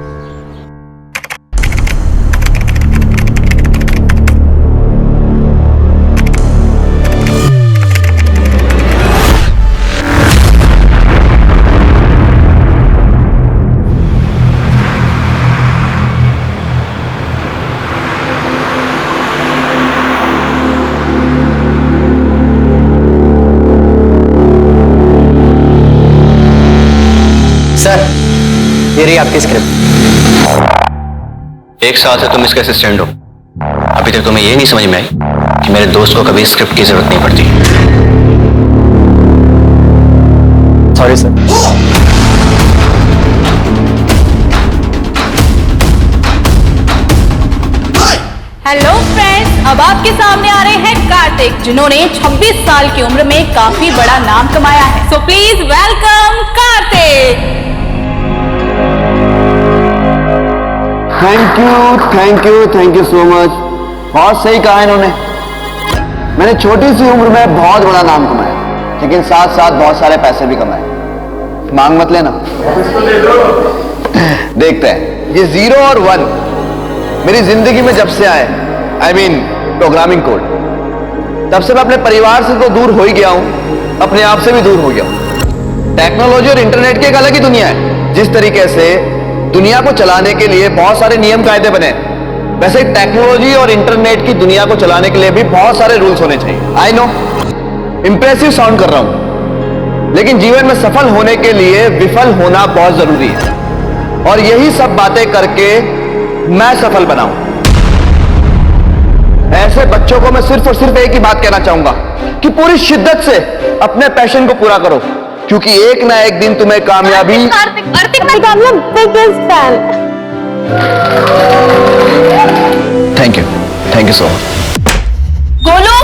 रही आपकी स्क्रिप्ट। 1 साल से तुम इसके असिस्टेंट हो, अभी तक तुम्हें ये नहीं समझ में आई कि मेरे दोस्त को कभी स्क्रिप्ट की जरूरत नहीं पड़ती। Sorry sir. हेलो फ्रेंड्स, अब आपके सामने आ रहे हैं कार्तिक, जिन्होंने 26 साल की उम्र में काफी बड़ा नाम कमाया है। So please welcome Kartik. Thank you so much. बहुत सही कहा इन्होंने। मैंने छोटी सी उम्र में बहुत बड़ा नाम कमाया, लेकिन साथ साथ बहुत सारे पैसे भी कमाए। मांग मत लेना। देखते हैं। ये 0 और 1 मेरी जिंदगी में जब से आए, I mean प्रोग्रामिंग कोड, तब से मैं अपने परिवार से तो दूर हो ही गया हूं, अपने आप से भी दूर हो गया हूं। टेक्नोलॉजी और इंटरनेट की एक अलग ही दुनिया है। जिस तरीके से दुनिया को चलाने के लिए बहुत सारे नियम कायदे बने, वैसे टेक्नोलॉजी और इंटरनेट की दुनिया को चलाने के लिए भी बहुत सारे रूल्स होने चाहिए। आई नो इंप्रेसिव साउंड कर रहा हूं, लेकिन जीवन में सफल होने के लिए विफल होना बहुत जरूरी है, और यही सब बातें करके मैं सफल बना हूं। ऐसे बच्चों को मैं सिर्फ और सिर्फ एक ही बात कहना चाहूंगा कि पूरी शिद्दत से अपने पैशन को पूरा करो, क्योंकि एक ना एक दिन तुम्हें कामयाबी। Thank you so much. Golu,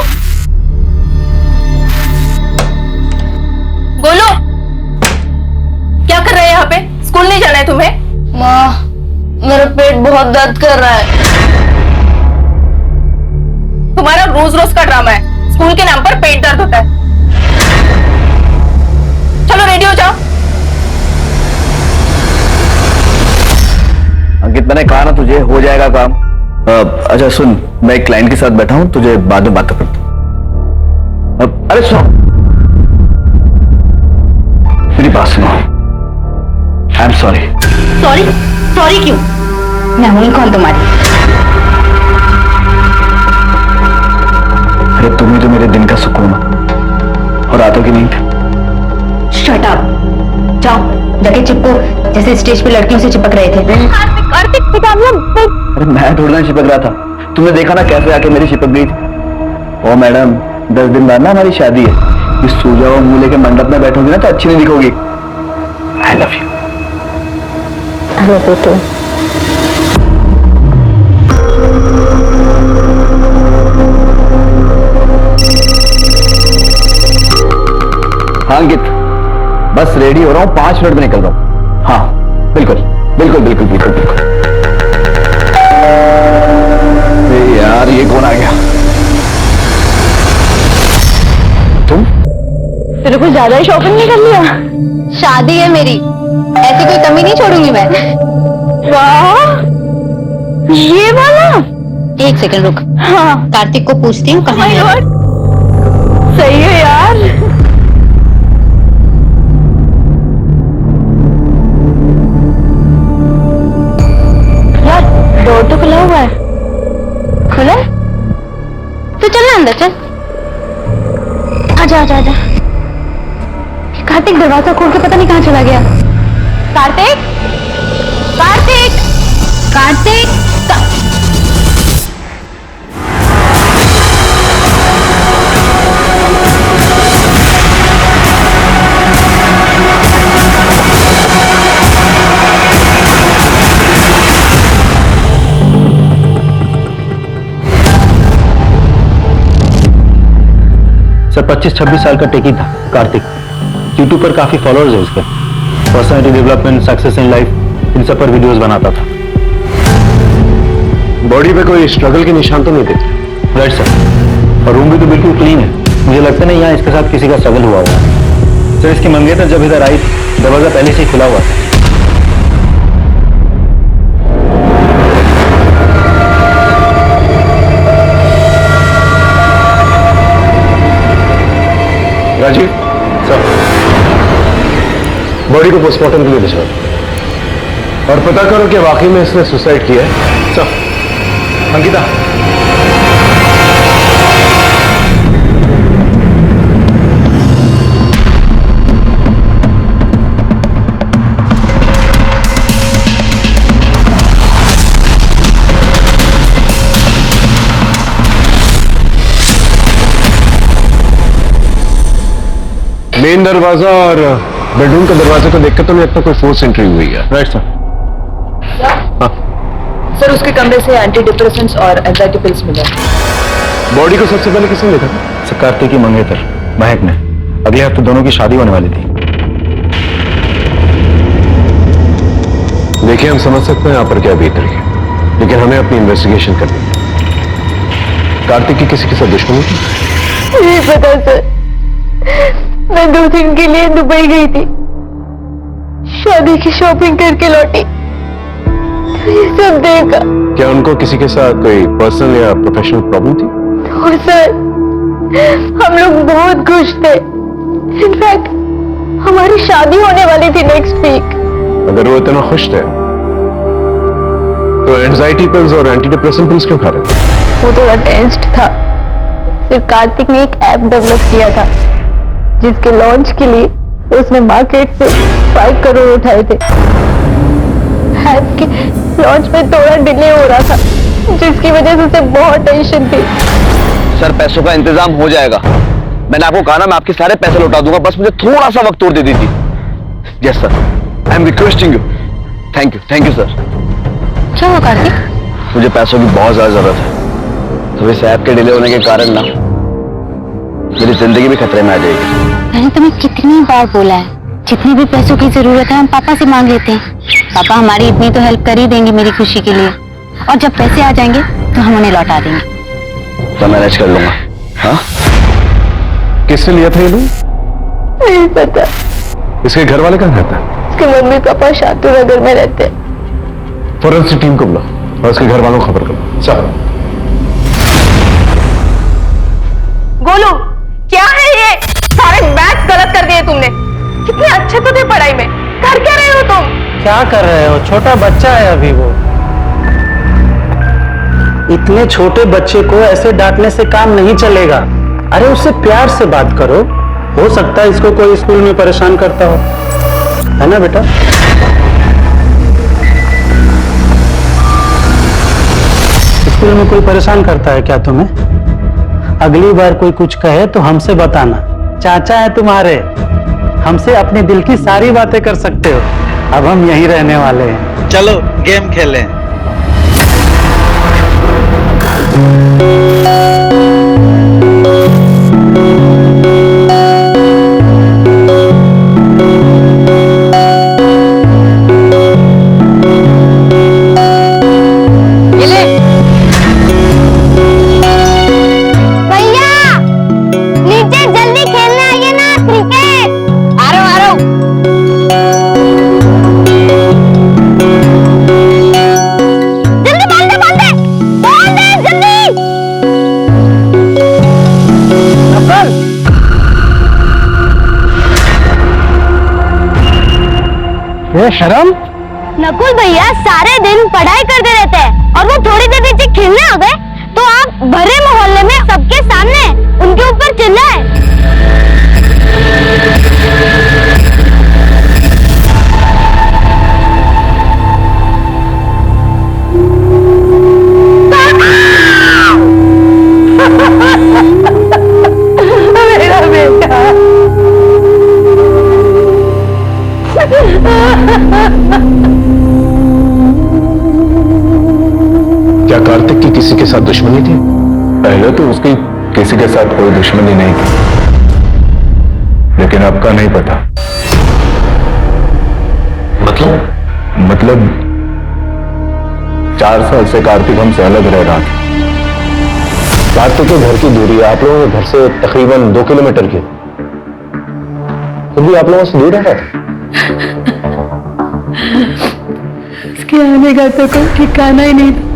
Golu, क्या कर रहे हैं यहाँ पे? स्कूल नहीं जाना है तुम्हें? माँ, मेरा पेट बहुत दर्द कर रहा है। तुम्हारा रोज रोज का ड्रामा है। स्कूल के नाम पर पेट दर्द होता है। चलो रेडी हो जाओ। अंकित, मैंने कहा ना तुझे हो जाएगा काम। अच्छा सुन, मैं एक क्लाइंट के साथ बैठा हूं, तुझे बाद में बात करता हूं। अरे सुनो, मेरी बात सुनो। I am sorry. सॉरी क्यों? मैं हूं कौन तुम्हारी? अरे तुम ही तो मेरे दिन का सुकून हो, और रातों की नींद। शट अप, जाओ जाके चिपको, जैसे स्टेज पे लड़कियों से चिपक रहे थे। कार्तिक, अरे मैं थोड़ा ना चिपक रहा था, तुमने देखा ना कैसे आके मेरी चिपक गई थी। ओ मैडम, 10 दिन बाद ना हमारी शादी है। इस सूजा हुआ मुंह लेके मंडप में बैठोगी ना तो अच्छी नहीं दिखोगी। I love you. हाँ अंकित, बस रेडी हो रहा हूँ, 5 मिनट में निकल रहा हूँ। हाँ बिल्कुल। यार ये कौन आ गया? तुम? तेरे कुछ ज्यादा ही शॉपिंग नहीं कर लिया? शादी है मेरी, ऐसी कोई कमी नहीं छोड़ूंगी मैं। वाह, ये वाला। 1 सेकंड रुक। हाँ, कार्तिक को पूछती हूँ कहाँ है। सही है यार। डोर तो खुला हुआ है। खुला है? तो चल ना अंदर, चल। आजा। कार्तिक दरवाजा खोल के पता नहीं कहाँ चला गया। कार्तिक। सर 25-26 साल का टेकी था कार्तिक। यूट्यूब पर काफी फॉलोअर्स है उसके। Personality development, success in life, इन सब पर वीडियोस बनाता था। बॉडी पे कोई स्ट्रगल के निशान तो नहीं थे? Right sir. और रूम भी तो बिल्कुल क्लीन है। मुझे लगता नहीं यहाँ इसके साथ किसी का स्ट्रगल हुआ होगा। सर इसकी मंगेतर जब इधर आई दरवाजा पहले से ही खुला हुआ था। राजीव सर, बॉडी को पोस्टमार्टम के लिए भिजवा दो और पता करो कि वाकई में इसने सुसाइड किया है। सर, अंकिता। मेन दरवाजा और बेडरूम के दरवाजे को देखकर तो नहीं लगता कोई फोर्स एंट्री हुई है। Right sir. सर उसके कमरे से एंटी डिप्रेसेंट्स और एंजाइटी पिल्स मिले। बॉडी को सबसे पहले किसने देखा था? सर कार्तिक की मंगेतर महक ने। अगले हफ्ते दोनों की शादी होने वाली थी। देखिए, हम समझ सकते हैं यहाँ पर क्या बीत रही है, लेकिन हमें अपनी इन्वेस्टिगेशन करनी है। कार्तिक की किसी के साथ दुश्मनी थी? नहीं पता सर, मैं 2 दिन के लिए दुबई गई थी, शादी की शॉपिंग करके लौटी तो ये सब देखा। क्या उनको किसी के साथ कोई पर्सनल या प्रोफेशनल प्रॉब्लम थी? और सर हम लोग बहुत खुश थे, इनफैक्ट हमारी शादी होने वाली थी नेक्स्ट वीक। अगर वो इतना खुश थे तो एंजाइटी पिल्स और एंटी डिप्रेसेंट पिल्स क्यों खा रहे थे? वो थोड़ा टेंस्ड था। फिर कार्तिक ने एक ऐप डेवलप किया था जिसके लॉन्च के लिए उसने मार्केट से 5 करोड़ उठाए थे। ऐप के लॉन्च में थोड़ा डिले हो रहा था, जिसकी वजह से उसे बहुत टेंशन थी। सर पैसों का इंतजाम हो जाएगा। मैंने आपको कहा ना, मैं आपके सारे पैसे लौटा दूंगा, बस मुझे थोड़ा सा वक्त और दे दीजिए। Yes sir, I am requesting you. Thank you sir. क्या हुआ कार्तिक? मुझे पैसों की बहुत ज्यादा जरूरत है, तो इस ऐप के डिले होने के कारण ना मेरी जिंदगी भी खतरे में आ जाएगी। मैंने तुम्हें कितनी बार बोला है, जितनी भी पैसों की जरूरत है हम पापा से मांग लेते हैं। पापा हमारी इतनी तो हेल्प कर ही देंगे मेरी खुशी के लिए, और जब पैसे आ जाएंगे तो हम उन्हें लौटा देंगे। तो मैनेज कर लूंगा। हाँ, किसने लिया था ये लोन? नहीं पता। इसके घर वाले कहाँ रहते हैं? उसके मम्मी पापा शातू नगर में रहते हैं। फॉरेंसिक टीम को बुलाओ और उसके घर वालों को खबर करो। चलो। गोलू, क्या है ये? सारे मैथ्स गलत कर दिए तुमने। कितने अच्छे तो थे पढ़ाई में, कर क्या रहे हो तुम? क्या कर रहे हो? छोटा बच्चा है अभी वो। इतने छोटे बच्चे को ऐसे डांटने से काम नहीं चलेगा। अरे उससे प्यार से बात करो, हो सकता है इसको कोई स्कूल में परेशान करता हो, है ना बेटा? स्कूल में कोई परेशान करता है क्या तुम्हें? अगली बार कोई कुछ कहे तो हमसे बताना। चाचा है तुम्हारे, हमसे अपने दिल की सारी बातें कर सकते हो। अब हम यहीं रहने वाले हैं। चलो गेम खेलें। शर्म। नकुल भैया सारे दिन पढ़ाई करते रहते हैं और वो थोड़ी देर नीचे खेलने आ गए तो आप भरे मोहल्ले में सबके सामने उनके ऊपर चिल्लाए। मेरा बेटा। क्या कार्तिक की किसी के साथ दुश्मनी थी? पहले तो उसकी किसी के साथ कोई दुश्मनी नहीं थी, लेकिन अब का नहीं पता। मतलब 4 साल से कार्तिक हमसे अलग रह रहा था। कार्तिक के घर की दूरी आप लोगों के घर से तकरीबन 2 किलोमीटर की, तो भी आप लोगों से दूर रहा था। उसके आने का तो कोई ठिकाना ही नहीं था।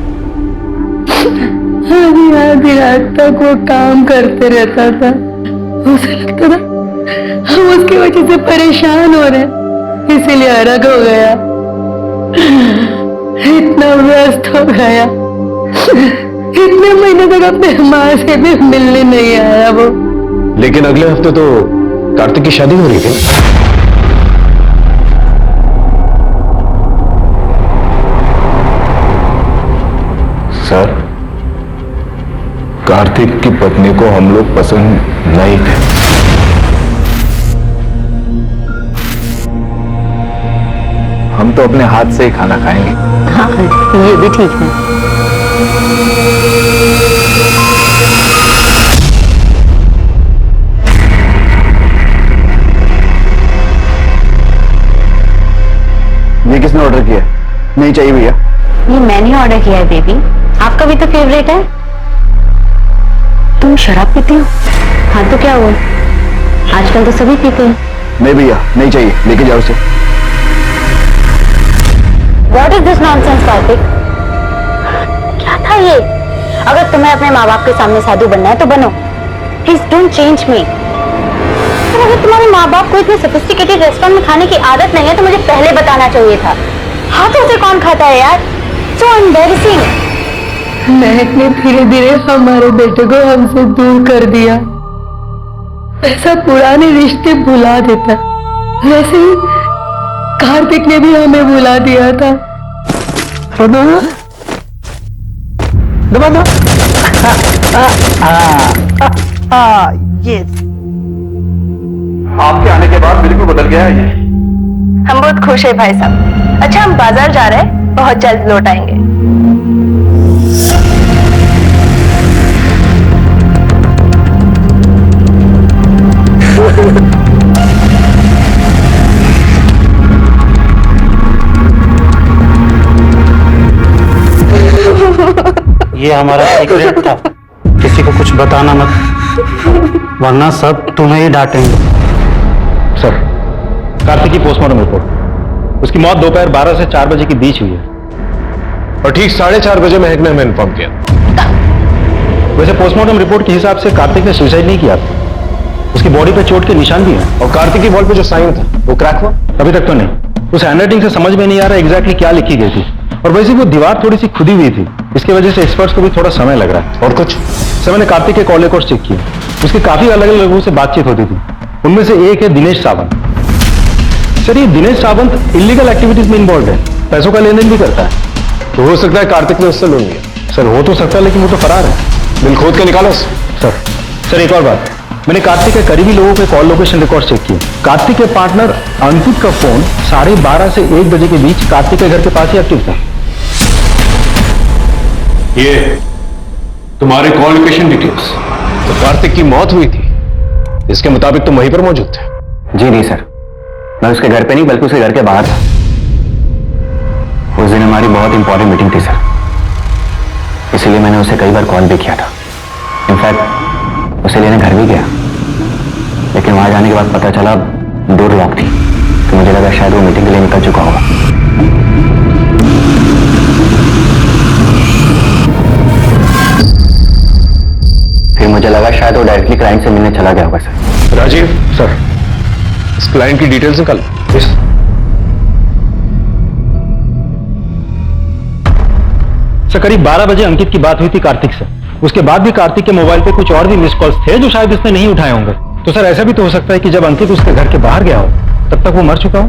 आधी रात तक वो काम करते रहता था। उसे लगता था हम उसकी वजह से परेशान हो रहे हैं, इसीलिए अलग हो गया। इतना व्यस्त हो गया, इतने महीने तक अपने माँ से भी मिलने नहीं आया वो। लेकिन अगले हफ्ते तो कार्तिक की शादी हो रही थी। सर, कार्तिक की पत्नी को हम लोग पसंद नहीं थे। हम तो अपने हाथ से ही खाना खाएंगे। हाँ ये भी ठीक है। ये किसने ऑर्डर किया? नहीं चाहिए भैया। ये मैंने ऑर्डर किया है बेबी, आपका भी तो फेवरेट है। तुम शराब पीती हो? हाँ तो क्या हुआ, आजकल तो सभी पीते हैं। नहीं भैया नहीं चाहिए, लेके जाओ उसे। What is this nonsense, Kartik? क्या था ये? अगर तुम्हें अपने माँ बाप के सामने साधु बनना है तो बनो, प्लीज डोंट चेंज मी। अगर तुम्हारे माँ बाप को इतने सोफिस्टिकेटेड रेस्टोरेंट में खाने की आदत नहीं है तो मुझे पहले बताना चाहिए था। हाथों से कौन खाता है यार? So embarrassing। महक ने धीरे धीरे हमारे बेटे को हमसे दूर कर दिया। ऐसा पुराने रिश्ते भुला देता, वैसे ही कार्तिक ने भी हमें भुला दिया था। ये आपके आने के बाद बिल्कुल बदल गया है ये। हम बहुत खुश है भाई साहब। अच्छा हम बाजार जा रहे हैं, बहुत जल्द लौट आएंगे। ये हमारा सीक्रेट था, किसी को कुछ बताना मत, वरना सब तुम्हें ही डांटेंगे। सर, कार्तिक की पोस्टमार्टम रिपोर्ट, उसकी मौत दोपहर 12 से 4 बजे के बीच हुई है और ठीक 4:30 बजे महक ने हमें इन्फॉर्म किया। वैसे पोस्टमार्टम रिपोर्ट के हिसाब से कार्तिक ने सुसाइड नहीं किया था, उसकी बॉडी पे चोट के निशान भी हैं। और कार्तिक की वॉल पे जो साइन था वो क्रैक हुआ? अभी तक तो नहीं, उस हैंडराइटिंग से समझ में नहीं आ रहा एग्जैक्टली क्या लिखी गई थी, और वैसे वो दीवार थोड़ी सी खुदी हुई थी, इसकी वजह से एक्सपर्ट्स को भी थोड़ा समय लग रहा है। और कुछ? सर मैंने कार्तिक के कॉल रिकॉर्ड चेक किए, उसके काफी अलग अलग लोगों से बातचीत होती थी, उनमें से एक है दिनेश सावंत। सर ये दिनेश सावंत इलीगल एक्टिविटीज में इन्वॉल्व है, पैसों का लेन देन भी करता है। तो हो सकता है कार्तिक ने उससे लोन लिया। सर हो तो सकता है, लेकिन वो तो फरार है। बिल खोद के निकालो सर एक और बात, मैंने कार्तिक के करीबी लोगों के कॉल लोकेशन रिकॉर्ड चेक किए। कार्तिक के पार्टनर अंकित का फोन 12:30 से 1 बजे के बीच कार्तिक के घर के पास ही एक्टिव था। ये तुम्हारे कॉल लोकेशन डिटेल्स? तो कार्तिक की मौत हुई थी, इसके मुताबिक तुम वहीं पर मौजूद थे? जी नहीं सर, मैं उसके घर पे नहीं बल्कि उसके घर के बाहर था। उस दिन हमारी बहुत इंपॉर्टेंट मीटिंग थी सर, इसलिए मैंने उसे कई बार कॉल भी किया था। इनफैक्ट उसे लेने घर भी गया, लेकिन वहां जाने के बाद पता चला डोर लॉक थी, तो मुझे लगा शायद वो मीटिंग के लिए निकल चुका होगा। फिर मुझे लगा शायद वो डायरेक्टली क्लाइंट से मिलने चला गया होगा सर। राजीव सर, इस क्लाइंट की डिटेल्स निकाल। सर करीब 12 बजे अंकित की बात हुई थी कार्तिक से, उसके बाद भी कार्तिक के मोबाइल पे कुछ और भी मिस कॉल्स थे जो शायद इसने नहीं उठाए होंगे। तो सर ऐसा भी तो हो सकता है कि जब अंकित उसके घर के बाहर गया हो तब तक वो मर चुका हो।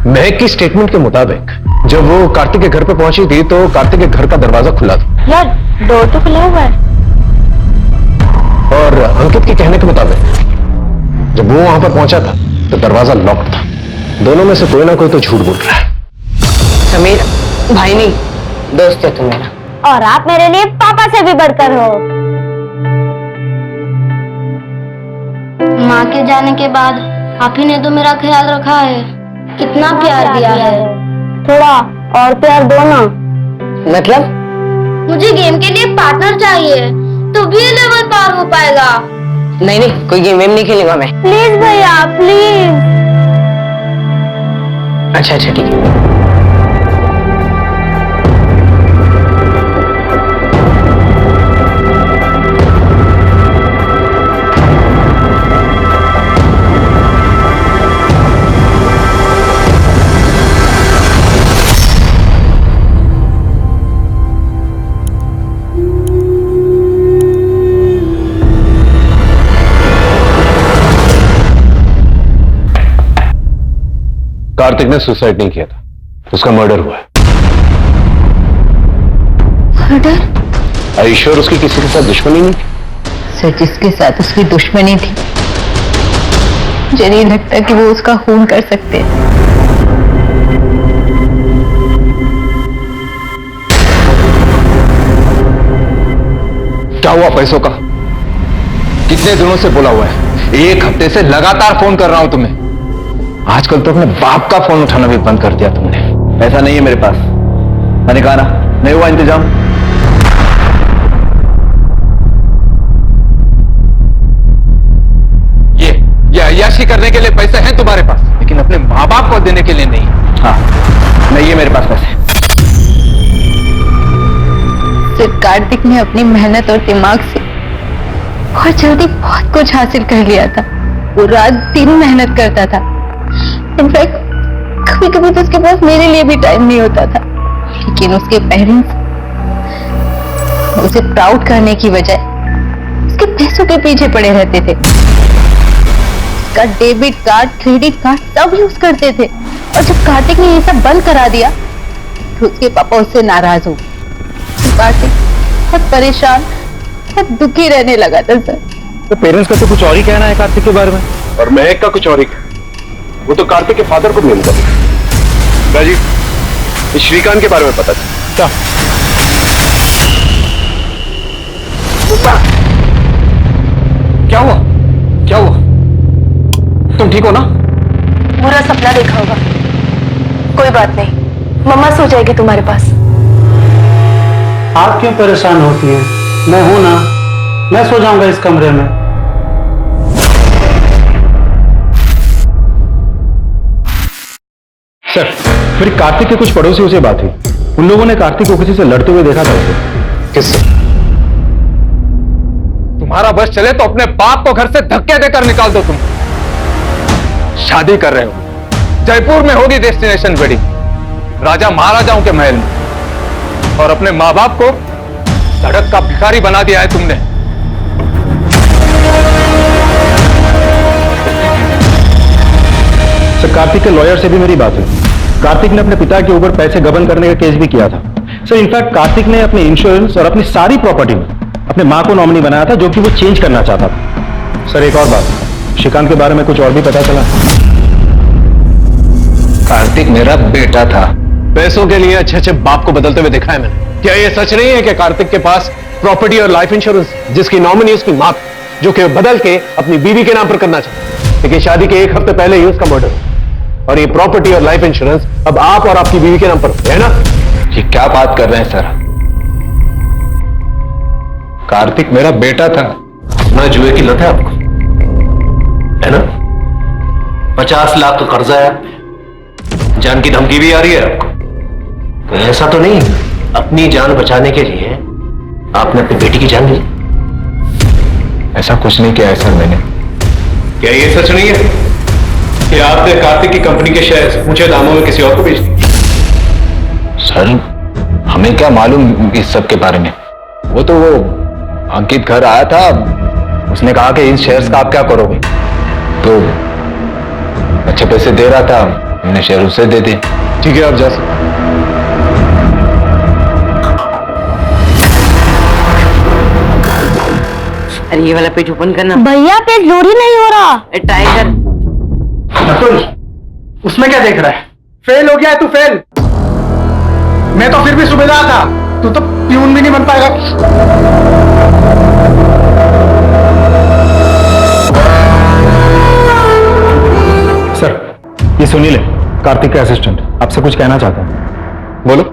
महक की स्टेटमेंट के मुताबिक जब वो कार्तिक के घर पे पहुंची थी तो कार्तिक के घर का दरवाजा खुला था। यार डोर तो खुला हुआ है। और अंकित के कहने के मुताबिक जब वो वहां पर पहुंचा था तो दरवाजा लॉक था। दोनों में से कोई ना कोई तो झूठ बोल रहा है। समीर भाई नहीं, दोस्त है तू मेरा। और आप मेरे लिए पापा से भी बढ़कर हो। माँ के जाने के बाद आप ही ने तो मेरा ख्याल रखा है, कितना प्यार दिया है। थोड़ा और प्यार दो ना। मतलब? मुझे गेम के लिए पार्टनर चाहिए, तो भी लेवल पार हो पाएगा। नहीं नहीं, कोई गेम नहीं खेलूंगा मैं। प्लीज भैया प्लीज। अच्छा ठीक है। कार्तिक ने सुसाइड नहीं किया था, उसका मर्डर हुआ है। मर्डर? आई श्योर उसकी किसी के साथ दुश्मनी नहीं थी? सर जिसके साथ उसकी दुश्मनी थी मुझे नहीं लगता कि वो उसका खून कर सकते। क्या हुआ पैसों का? कितने दिनों से बोला हुआ है, 1 हफ्ते से लगातार फोन कर रहा हूं तुम्हें। आजकल तो अपने बाप का फोन उठाना भी बंद कर दिया तुमने। पैसा नहीं है मेरे पास, मैंने कहा ना, नहीं हुआ इंतजाम। ये अय्याशी करने के लिए पैसे हैं तुम्हारे पास, लेकिन अपने माँ बाप को देने के लिए नहीं। हाँ, नहीं है मेरे पास पैसे। सिर्फ कार्तिक ने अपनी मेहनत और दिमाग से बहुत जल्दी बहुत कुछ हासिल कर लिया था। वो रात दिन मेहनत करता था। इनफैक्ट कभी कभी तो उसके पास मेरे लिए भी टाइम नहीं होता था, लेकिन उसके पेरेंट्स उसे प्राउड करने की बजाय उसके पैसों के पीछे पड़े रहते थे। उसका डेबिट कार्ड, क्रेडिट कार्ड सब यूज करते थे, और जब कार्तिक ने ये सब बंद करा दिया तो उसके पापा उससे नाराज हो गए। तो कार्तिक बहुत परेशान, बहुत दुखी रहने लगा था सर। तो पेरेंट्स का तो कुछ और ही कहना है कार्तिक के बारे में, और महक का कुछ और ही। वो तो कार्तिक के फादर को भी मिलता जी, इस श्रीकांत के बारे में पता था। क्या हुआ? क्या हुआ? तुम ठीक हो ना? बुरा सपना देखा होगा। कोई बात नहीं, मम्मा सो जाएगी तुम्हारे पास। आप क्यों परेशान होती हैं? मैं हूं ना, मैं सो जाऊंगा इस कमरे में। सर, मेरी कार्तिक के कुछ पड़ोसियों से बात हुई। उन लोगों ने कार्तिक को किसी से लड़ते हुए देखा था उसे। किससे? तुम्हारा बस चले तो अपने बाप को घर से धक्के देकर निकाल दो। तुम शादी कर रहे हो, जयपुर में होगी डेस्टिनेशन वेडिंग, राजा महाराजाओं के महल में, और अपने माँ बाप को सड़क का भिखारी बना दिया है तुमने। सर, कार्तिक के लॉयर से भी मेरी बात हुई। कार्तिक ने अपने पिता के ऊपर पैसे गबन करने का केस भी किया था। सर, इनफैक्ट कार्तिक ने अपने इंश्योरेंस और अपनी सारी प्रॉपर्टी में अपने मां को नॉमिनी बनाया था, जो कि वो चेंज करना चाहता था। सर, एक और बात, श्रीकांत के बारे में कुछ और भी पता चला? कार्तिक मेरा बेटा था। पैसों के लिए अच्छे अच्छे बाप को बदलते हुए देखा है मैंने। क्या ये सच नहीं है कि कार्तिक के पास प्रॉपर्टी और लाइफ इंश्योरेंस जिसकी नॉमिनी उसकी मां, जो कि बदल के अपनी बीवी के नाम पर करना चाहता, लेकिन शादी के 1 हफ्ते पहले ही उसका मर्डर, और ये प्रॉपर्टी और लाइफ इंश्योरेंस अब आप और आपकी बीवी के नाम पर है ना? ये क्या बात कर रहे हैं सर? कार्तिक मेरा बेटा था ना। जुए की लत है आपको, है ना? 50 लाख का कर्जा है, जान की धमकी भी आ रही है आपको। तो ऐसा तो नहीं अपनी जान बचाने के लिए आपने अपनी बेटी की जान ली? ऐसा कुछ नहीं किया है सर मैंने। क्या ये सच नहीं है कि आपने कार्तिक की कंपनी के शेयर ऊंचे दामों में किसी और को बेच दिए? सर, हमें क्या मालूम इस सब के बारे में। वो तो वो अंकित घर आया था, उसने कहा कि इन शेयर्स का आप क्या करोगे, तो अच्छे पैसे दे रहा था, मैंने शेयर उसे दे दिए। ठीक है, आप जा सकते। अरे ये वाला पेज ओपन करना भैया, पेज लोड ही नहीं हो रहा। ट्राई कर। उसमें क्या देख रहा है? फेल हो गया है तू, फेल। मैं तो फिर भी सूबेदार था, तू तो प्यून भी नहीं बन पाएगा। सर, ये सुनील है, कार्तिक का असिस्टेंट, आपसे कुछ कहना चाहता हूं। बोलो।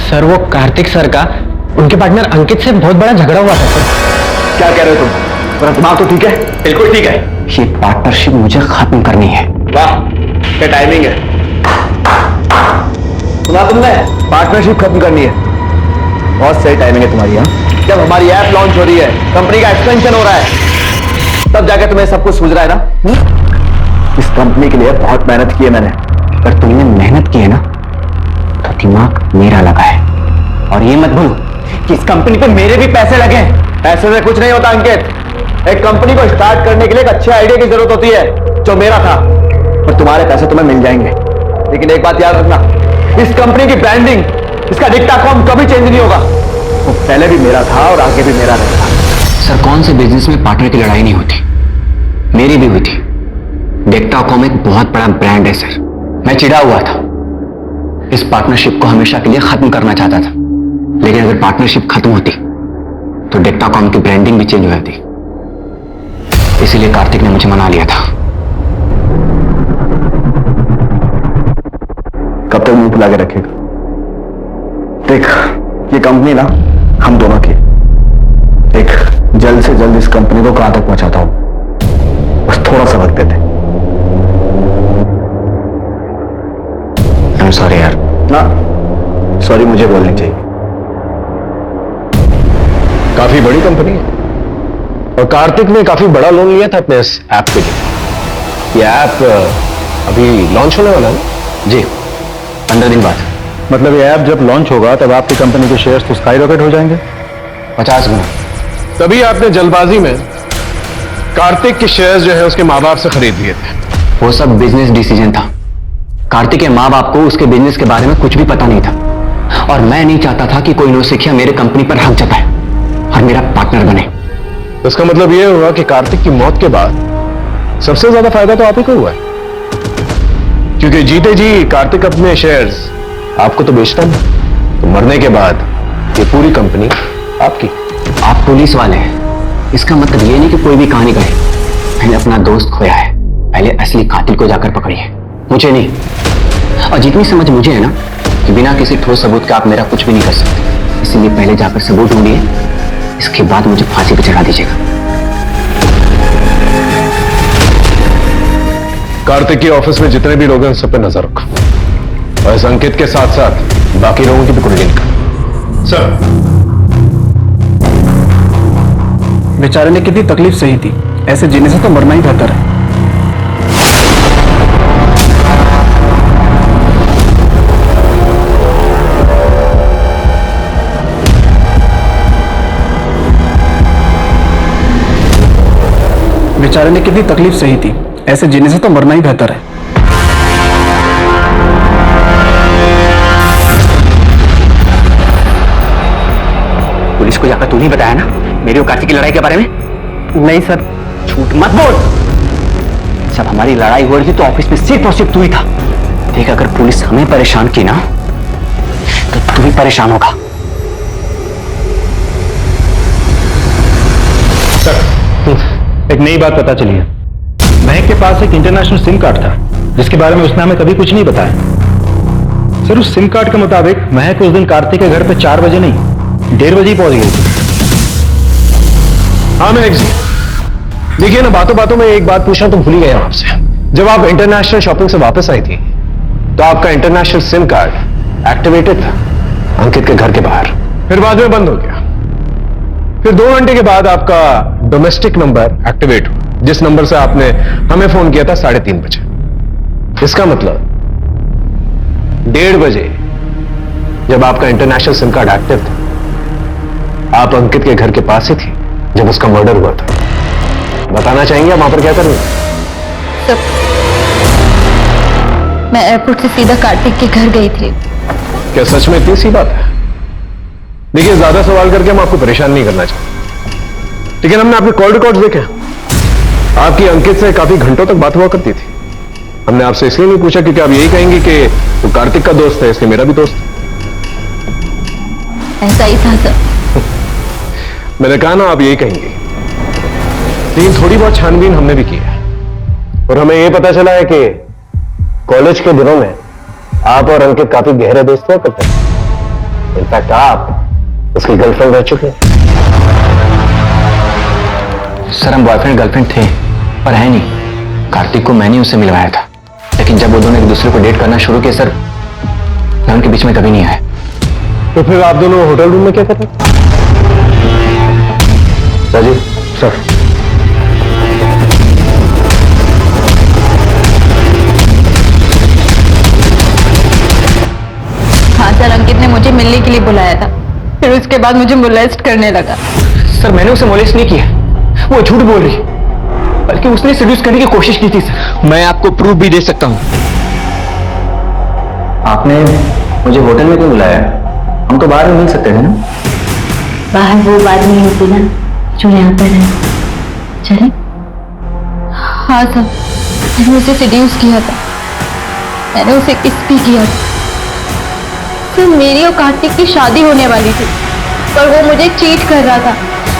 सर, वो कार्तिक सर का उनके पार्टनर अंकित से बहुत बड़ा झगड़ा हुआ था सर। क्या कह रहे हो तुम? पूरा दिमाग तो ठीक है? बिल्कुल ठीक है। ये पार्टनरशिप मुझे खत्म करनी है। वाह, क्या टाइमिंग है। सुना तुमने? पार्टनरशिप खत्म करनी है। बहुत सही टाइमिंग है तुम्हारी। हाँ, जब हमारी ऐप लॉन्च हो रही है, कंपनी का एक्सपेंशन हो रहा है, तब जाके तुम्हें सब कुछ सूझ रहा है ना? इस कंपनी के लिए बहुत मेहनत की है मैंने, पर तुमने मेहनत की है ना, तो दिमाग मेरा लगा है। और ये मत भूलो कि इस कंपनी पे मेरे भी पैसे लगे हैं। पैसे से कुछ नहीं होता अंकित। एक कंपनी को स्टार्ट करने के लिए एक अच्छे आइडिया की जरूरत होती है, जो मेरा था। और तुम्हारे पैसे तुम्हें मिल जाएंगे, लेकिन एक बात याद रखना, इस कंपनी की ब्रांडिंग, इसका डिक्टाकॉम कभी चेंज नहीं होगा। वो पहले भी मेरा था और आगे भी मेरा रहेगा। सर, कौन से बिजनेस में पार्टनर की लड़ाई नहीं होती? मेरी भी हुई थी। डिक्टाकॉम एक बहुत बड़ा ब्रांड है सर। मैं चिढ़ा हुआ था, इस पार्टनरशिप को हमेशा के लिए खत्म करना चाहता था। लेकिन अगर पार्टनरशिप खत्म होती तो डेक्टाकॉम की ब्रांडिंग भी चेंज हो जाती, इसीलिए कार्तिक ने मुझे मना लिया था। कब तक मुंह फुला के रखेगा? देख, ये कंपनी ना हम दोनों की। देख, जल्द से जल्द इस कंपनी को कहां तक पहुंचाता हूं, बस थोड़ा सा वक्त देते। सॉरी यार। ना, सॉरी मुझे बोलनी चाहिए। काफी बड़ी कंपनी है और कार्तिक ने काफी बड़ा लोन लिया था अपने इस ऐप के लिए। ये ऐप अभी लॉन्च होने वाला है ना? जी, 15 दिन बाद। मतलब ये ऐप जब लॉन्च होगा तब आपकी कंपनी के शेयर्स तो स्काई रॉकेट हो जाएंगे 50 गुना। तभी आपने जल्दबाजी में कार्तिक के शेयर्स जो है उसके माँ बाप से खरीद लिए थे। वो सब बिजनेस डिसीजन था। कार्तिक के माँ बाप को उसके बिजनेस के बारे में कुछ भी पता नहीं था और मैं नहीं चाहता था कि कोई नौसिखिया मेरे कंपनी पर हक जताए और मेरा पार्टनर बने। तो इसका मतलब यह हुआ कि कार्तिक की मौत के बाद सबसे ज्यादा फायदा तो आप ही को हुआ है, क्योंकि जीते जी कार्तिक अपने शेयर्स आपको तो बेचता नहीं, तो मरने के बाद ये पूरी कंपनी आपकी। आप पुलिस वाले हैं, इसका मतलब ये नहीं कि कोई भी कहानी कहे। मैंने अपना दोस्त खोया है, पहले असली कातिल को जाकर पकड़िए, मुझे नहीं। और जितनी समझ मुझे है ना कि बिना किसी ठोस सबूत के आप मेरा कुछ भी नहीं कर सकते, इसीलिए पहले जाकर सबूत ढूंढिए, इसके बाद मुझे फांसी पर चढ़ा दीजिएगा। कार्तिक के ऑफिस में जितने भी लोग हैं उन सब पे नजर रखो और इस अंकित के साथ साथ बाकी लोगों की भी कुंडली निकालो। सर, बेचारे ने कितनी तकलीफ सही थी, ऐसे जीने से तो मरना ही बेहतर है। बेचारे ने कितनी तकलीफ सही थी, ऐसे जीने से तो मरना ही बेहतर है। पुलिस को जाकर तू नहीं बताया ना मेरी और कार्तिक की लड़ाई के बारे में? नहीं सर। झूठ मत बोल। जब हमारी लड़ाई हो रही थी तो ऑफिस में सिर्फ और सिर्फ तू ही था। देख, अगर पुलिस हमें परेशान की ना तो तू भी परेशान होगा। एक नई बात पता चली है। महक के पास एक इंटरनेशनल सिम कार्ड था जिसके बारे में उसने हमें कभी कुछ नहीं बताया। सर, उस सिम कार्ड के मुताबिक महक उस दिन कार्तिक के घर पे 4 बजे नहीं 1:30 बजे ही पहुंच गई थी। हाँ महक जी, देखिए ना, बातों बातों में एक बात पूछना तो भूल ही गया आपसे। जब आप इंटरनेशनल शॉपिंग से वापस आई थी तो आपका इंटरनेशनल सिम कार्ड एक्टिवेटेड था अंकित के घर के बाहर, फिर बाद में बंद हो गया। फिर 2 घंटे के बाद आपका डोमेस्टिक नंबर एक्टिवेट हुआ, जिस नंबर से आपने हमें फोन किया था 3:30 बजे। इसका मतलब 1:30 बजे जब आपका इंटरनेशनल सिम कार्ड एक्टिव था, आप अंकित के घर के पास ही थी जब उसका मर्डर हुआ था। बताना चाहेंगे आप वहां पर क्या कर रहे थे? मैं एयरपोर्ट से सीधा कार्तिक के घर गई थी। क्या सच में इतनी सी बात है? देखिए, ज्यादा सवाल करके हम आपको परेशान नहीं करना चाहते, लेकिन हमने आपके कॉल रिकॉर्ड्स देखे। आपकी अंकित से काफी घंटों तक बात हुआ करती थी। हमने आपसे इसलिए नहीं पूछा क्योंकि आप यही कहेंगे कि वो कार्तिक का दोस्त है, इसलिए मेरा भी दोस्त है। ऐसा ही था सर। मैंने कहा ना, आप यही कहेंगे। लेकिन थोड़ी बहुत छानबीन हमने भी की है और हमें यह पता चला है कि कॉलेज के दिनों में आप और अंकित काफी गहरे दोस्त हुआ करते हैं। इनफैक्ट आप उसकी गर्लफ्रेंड रह चुके हैं। सर, हम बॉयफ्रेंड गर्लफ्रेंड थे पर है नहीं। कार्तिक को मैंने उससे मिलवाया था, लेकिन जब वो दोनों एक दूसरे को डेट करना शुरू किए सर, मैं उनके बीच में कभी नहीं आया। तो फिर आप दोनों होटल रूम में क्या कर रहे थे? राजीव सर, हाँ सर, अंकित ने मुझे मिलने के लिए बुलाया था, फिर उसके बाद मुझे मोलेस्ट करने लगा। सर, मैंने उसे मोलेस्ट नहीं किया, वो झूठ बोल रही, बल्कि उसने सेड्यूस करने की कोशिश की थी सर। मैं आपको प्रूफ भी दे सकता हूं। आपने मुझे होटल में क्यों बुलाया? हम तो बाहर में मिल सकते थे ना। बाहर वो बात नहीं होती ना जो यहाँ पर है। चले? हाँ सर, मैंने उसे सेड्यूस किया था, मैंने उसे किस भी किया था। सर, मेरी और कार्तिक की शादी होने वाली थी पर वो मुझे चीट कर रहा था।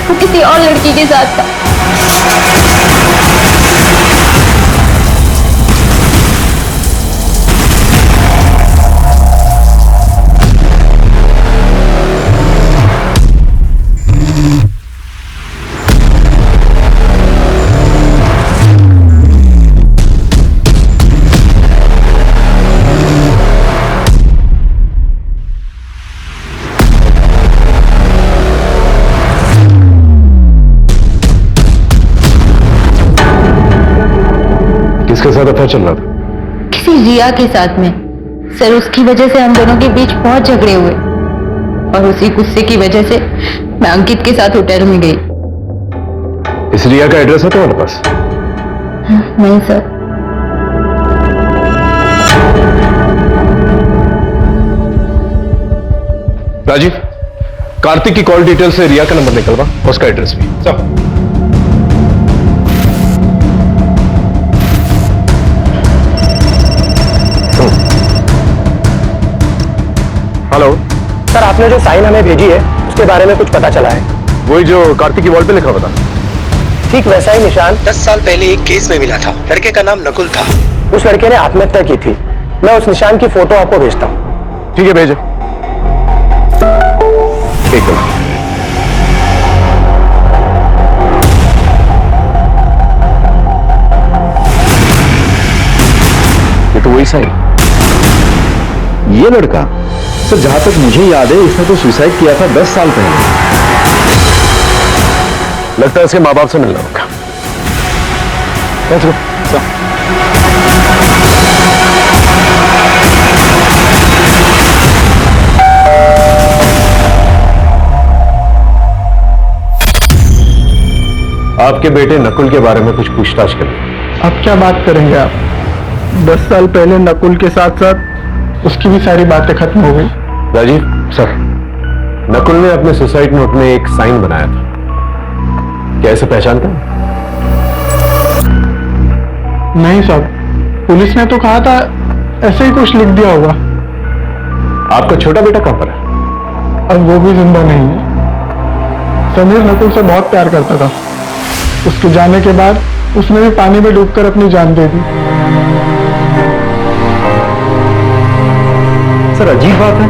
वो किसी और लड़की के साथ था। किसके साथ अफेयर चल रहा था? किसी रिया के साथ में। सर उसकी वजह से हम दोनों के बीच बहुत झगड़े हुए और उसी गुस्से की वजह से मैं अंकित के साथ होटल में गई। इस रिया का एड्रेस है तुम्हारे पास? नहीं सर। राजीव, कार्तिक की कॉल डिटेल से रिया का नंबर निकलवा, उसका एड्रेस भी। चल। हेलो सर, आपने जो साइन हमें भेजी है उसके बारे में कुछ पता चला है? वही जो कार्तिक की वॉल पे लिखा हुआ था। ठीक वैसा ही निशान 10 साल पहले एक केस में मिला था। लड़के का नाम नकुल था। उस लड़के ने आत्महत्या की थी। मैं उस निशान की फोटो आपको भेजता हूँ। ठीक है, भेजो। एक मिनट। ये तो वही साइन। ये लड़का सर, जहां तक मुझे याद है इसने तो सुसाइड किया था 10 साल पहले। लगता है इसके माँ बाप से मिलना होगा। चलो, चलो। आपके बेटे नकुल के बारे में कुछ पूछताछ करें। अब क्या बात करेंगे आप? 10 साल पहले नकुल के साथ साथ उसकी भी सारी बातें खत्म हो गई। राजीव सर, नकुल ने अपने सुसाइड नोट में एक साइन बनाया था, क्या इसे पहचानते हैं? नहीं साहब, पुलिस ने तो कहा था ऐसे ही कुछ लिख दिया होगा। आपका छोटा बेटा कहां पर है? अब वो भी जिंदा नहीं है। समीर नकुल से बहुत प्यार करता था। उसके जाने के बाद उसने भी पानी में डूबकर अपनी जान दे दी। सर अजीब बात है,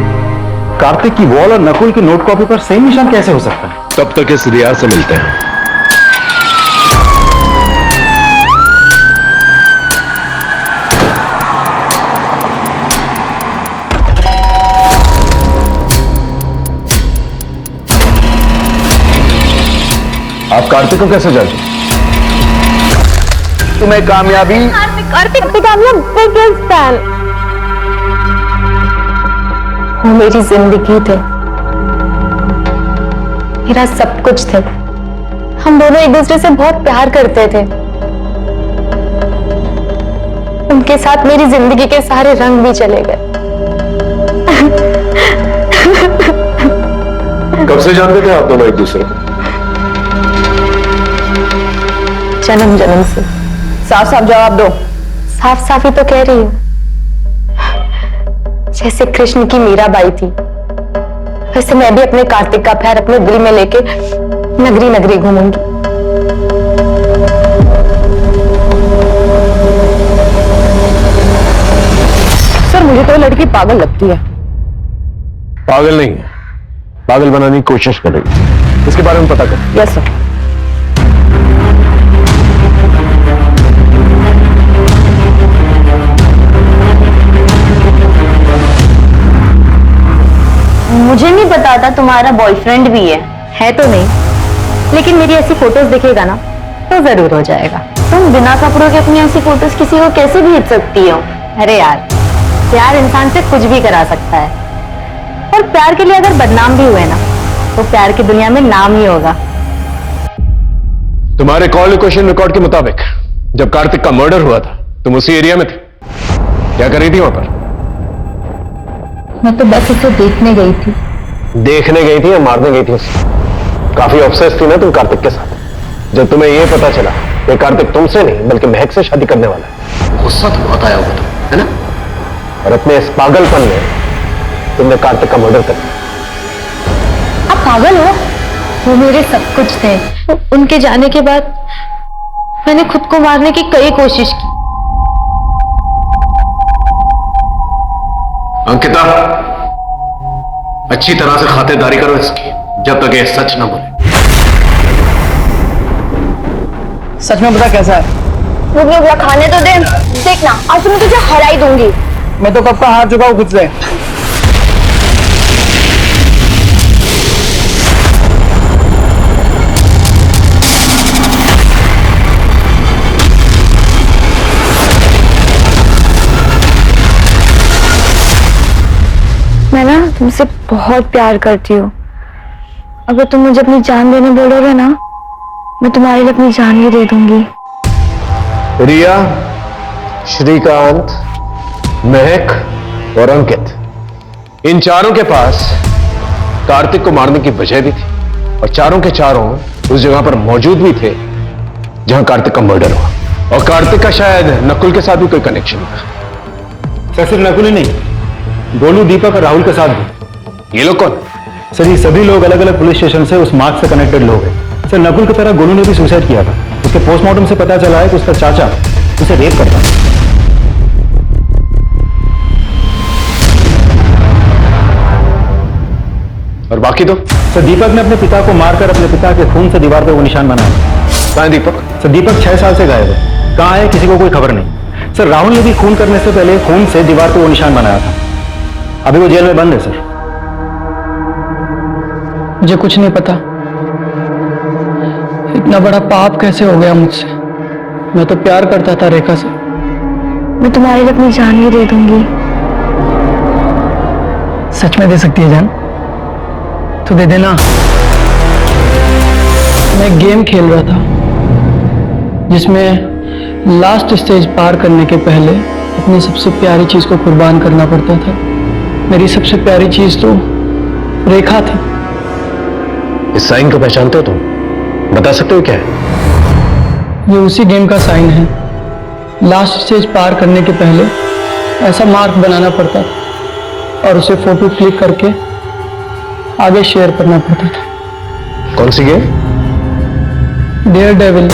कार्तिक की वॉल और नकुल की नोट कॉपी पर सेम निशान कैसे हो सकता है? तब तक इस रिया से मिलते हैं। आप कार्तिक को कैसे जानते? तुम्हें कामयाबी कार्तिक बिगेस्ट फैन। वो मेरी जिंदगी थे, मेरा सब कुछ थे। हम दोनों एक दूसरे से बहुत प्यार करते थे। उनके साथ मेरी जिंदगी के सारे रंग भी चले गए। कब से जानते थे आप दोनों एक दूसरे को? जन्म जन्म से। साफ साफ जवाब दो। साफ साफ ही तो कह रही हूँ। जैसे कृष्ण की मीराबाई थी, वैसे मैं भी अपने कार्तिक का प्यार अपने दिल में लेके नगरी नगरी घूमूंगी। सर मुझे तो लड़की पागल लगती है। पागल नहीं है, पागल बनाने की कोशिश कर रही है। इसके बारे में पता कर। Yes sir. मुझे नहीं पता था तुम्हारा बॉयफ्रेंड भी है तो नहीं, लेकिन मेरी ऐसी फोटोज दिखेगा ना तो जरूर हो जाएगा। तुम बिना कपड़ों के अपनी ऐसी फोटोज किसी को कैसे भेज सकती हो? अरे यार, प्यार इंसान से कुछ भी करा सकता है, और प्यार के लिए अगर बदनाम भी हुए ना तो प्यार की दुनिया में नाम ही होगा। तुम्हारे कॉल लोकेशन रिकॉर्ड के मुताबिक जब कार्तिक का मर्डर हुआ था तुम उसी एरिया में थे। क्या कर रही थी वहां पर? मैं तो बस उसे देखने गई थी। देखने गई थी या मारने गई थी उसे? काफी ऑब्सेस थी ना तुम कार्तिक के साथ। जब तुम्हें यह पता चला कि कार्तिक तुमसे नहीं बल्कि महक से शादी करने वाला है, गुस्सा तो बहुत आया होगा तुम, है ना? और अपने इस पागलपन में तुमने कार्तिक का मर्डर कर दिया। आप पागल हो? वो मेरे सब कुछ थे। उनके जाने के बाद मैंने खुद को मारने की कई कोशिश की। अंकिता, अच्छी तरह से खातिरदारी करो इसकी, जब तक ये सच न बोले। सच में बता कैसा है? रुक रुक रुक, खाने तो दे। देखना आज मैं तुझे हरा ही दूंगी। मैं तो कब का हार चुका हूं खुद से। मैं ना तुमसे बहुत प्यार करती हूँ। अगर तुम मुझे अपनी जान देने बोलोगे ना, मैं तुम्हारे लिए अपनी जान भी दे दूंगी। रिया, श्रीकांत, महक और अंकित, इन चारों के पास कार्तिक को मारने की वजह भी थी और चारों के चारों उस जगह पर मौजूद भी थे जहां कार्तिक का मर्डर हुआ। और कार्तिक का शायद नकुल के साथ भी कोई कनेक्शन था। सर सिर्फ नकुल ही नहीं, गोलू, दीपक और राहुल के साथ भी। ये लोग कौन? सर ये सभी लोग अलग अलग पुलिस स्टेशन से उस मार्ग से कनेक्टेड लोग हैं। सर नकुल की तरह गोलू ने भी सुसाइड किया था। उसके पोस्टमार्टम से पता चला है कि उसका चाचा उसे रेप करता था। और बाकी तो? सर दीपक ने अपने पिता को मारकर अपने पिता के खून से दीवार पर वो निशान बनाया। कहाँ है दीपक? सर दीपक 6 साल से गायब है। कहाँ है किसी को कोई खबर नहीं। सर राहुल ने भी खून करने से पहले खून से दीवार पर वो निशान बनाया था। अभी वो जेल में बंद है सर। मुझे कुछ नहीं पता, इतना बड़ा पाप कैसे हो गया मुझसे। मैं तो प्यार करता था रेखा से। मैं तुम्हारे लिए अपनी जान भी दे दूंगी। सच में दे सकती है जान? तो दे देना। मैं गेम खेल रहा था जिसमें लास्ट स्टेज पार करने के पहले अपनी सबसे प्यारी चीज को कुर्बान करना पड़ता था। मेरी सबसे प्यारी चीज तो रेखा थी। इस साइन को पहचानते हो तुम? बता सकते हो क्या है? ये उसी गेम का साइन है। लास्ट स्टेज पार करने के पहले ऐसा मार्क बनाना पड़ता था और उसे फोटो क्लिक करके आगे शेयर करना पड़ता था। कौन सी गेम? Dare devil.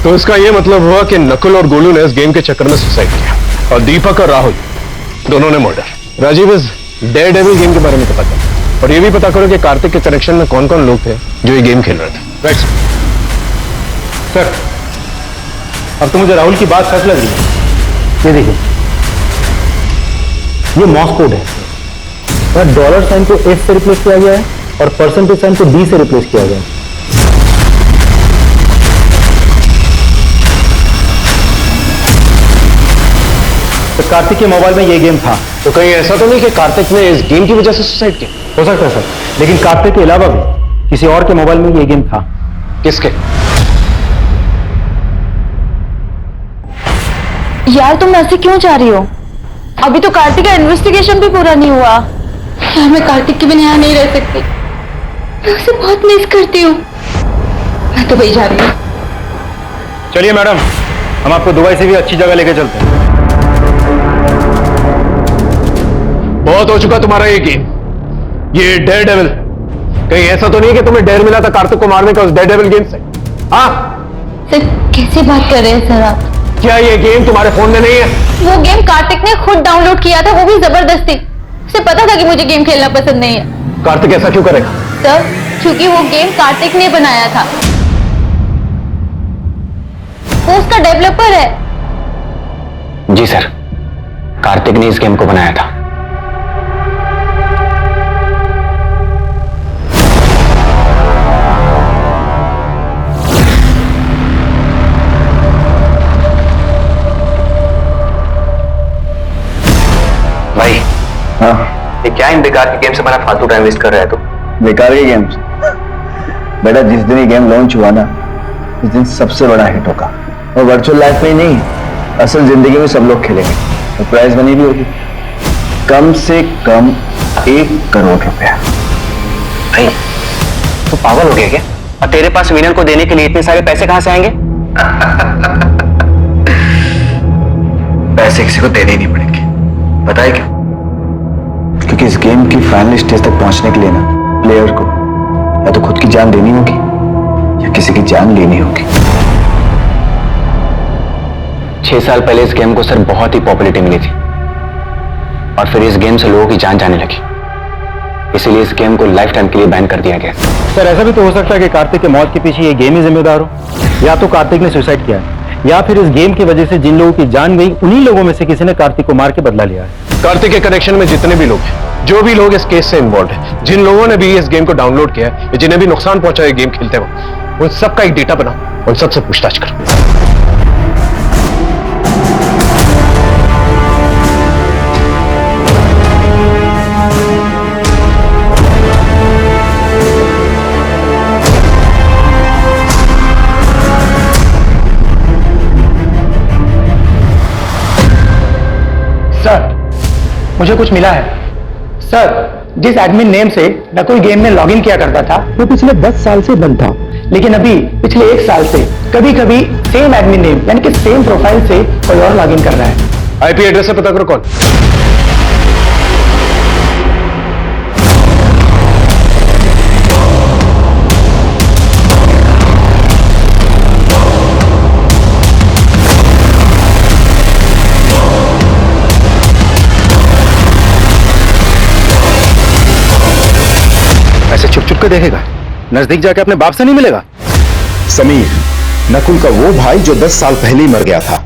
तो इसका यह मतलब हुआ कि नकुल और गोलू ने इस गेम के चक्कर में सुसाइड किया और दीपक और राहुल दोनों ने मर्डर। राजीव, इस डेयर डेविल गेम के बारे में पता करो और ये भी पता करो कि कार्तिक के कनेक्शन में कौन कौन लोग थे जो ये गेम खेल रहे थे। राइट सर अब तो मुझे राहुल की बात सच लग रही है। ये देखिए, ये मॉस कोड है। डॉलर साइन को एफ से रिप्लेस किया गया है और परसेंटेज साइन को डी से रिप्लेस किया गया है। तो कार्तिक के मोबाइल में ये गेम था। तो कहीं ऐसा तो नहीं कि कार्तिक ने इस गेम की वजह से सुसाइड किया? हो सकता है सर, लेकिन कार्तिक के अलावा भी किसी और के मोबाइल में ये गेम था। किसके? यार तुम ऐसे क्यों जा रही हो? अभी तो कार्तिक का इन्वेस्टिगेशन भी पूरा नहीं हुआ। यार मैं कार्तिक के बिना यहाँ नहीं रह सकती। मैं उसे बहुत मिस करती हूँ। मैं तो वही जा रही हूँ। चलिए मैडम, हम आपको दुबई से भी अच्छी जगह लेके चलते हैं। बहुत हो चुका तुम्हारा ये गेम, ये डेयर डेविल। कहीं ऐसा तो नहीं है कि तुम्हें डेयर मिला था कार्तिक को मारने का उस डेयर डेविल गेम से? हाँ सर कैसे बात कर रहे हैं सर आप? क्या ये गेम तुम्हारे फोन में नहीं है? वो गेम कार्तिक ने खुद डाउनलोड किया था, वो भी जबरदस्ती। उसे पता था कि मुझे गेम खेलना पसंद नहीं है। कार्तिक ऐसा क्यों करेगा? सर क्योंकि वो गेम कार्तिक ने बनाया था। वो उसका डेवलपर है। जी सर, कार्तिक ने इस गेम को बनाया था। भाई, हाँ ये क्या इन बेकार के गेम से हमारा फालतू टाइम वेस्ट कर रहा है तू? बेकार के गेम्स? बेटा जिस दिन ये गेम लॉन्च हुआ ना, उस दिन सबसे बड़ा हिट होगा। और वर्चुअल लाइफ में ही नहीं, असल जिंदगी में सब लोग खेलेंगे और प्राइज मनी भी होगी, कम से कम 1 करोड़ रुपया। भाई तू पागल हो गया क्या? और तेरे पास विनर को देने के लिए इतने सारे पैसे कहां से आएंगे? पैसे किसी को देने ही नहीं पड़ेंगे। पता है क्यों? क्योंकि इस गेम की फाइनल स्टेज तक पहुंचने के लिए ना प्लेयर को या तो खुद की जान देनी होगी या किसी की जान लेनी होगी। 6 साल पहले इस गेम को सर बहुत ही पॉपुलैरिटी मिली थी और फिर इस गेम से लोगों की जान जाने लगी, इसीलिए इस गेम को लाइफ टाइम के लिए बैन कर दिया गया। सर ऐसा भी तो हो सकता है कि कार्तिक के मौत के पीछे ये गेम ही जिम्मेदार हो, या तो कार्तिक ने सुसाइड किया है या फिर इस गेम की वजह से जिन लोगों की जान गई उन्हीं लोगों में से किसी ने कार्तिक को मार के बदला लिया है। कार्तिक के कनेक्शन में जितने भी लोग हैं, जो भी लोग इस केस से इन्वॉल्व हैं, जिन लोगों ने भी इस गेम को डाउनलोड किया है, जिन्हें भी नुकसान पहुंचा है गेम खेलते वक्त, उन सबका एक डेटा बनाओ, उन सबसे पूछताछ करो। सर मुझे कुछ मिला है। सर जिस एडमिन नेम से नकुल गेम में लॉगिन किया करता था वो पिछले 10 साल से बंद था, लेकिन अभी पिछले 1 साल से कभी कभी सेम एडमिन नेम यानी कि सेम प्रोफाइल से कोई और लॉगिन कर रहा है। आईपी एड्रेस से पता करो कौन। ऐसे छुप छुप के देखेगा, नजदीक जाके अपने बाप से नहीं मिलेगा। समीर, नकुल का वो भाई जो 10 साल पहले ही मर गया था।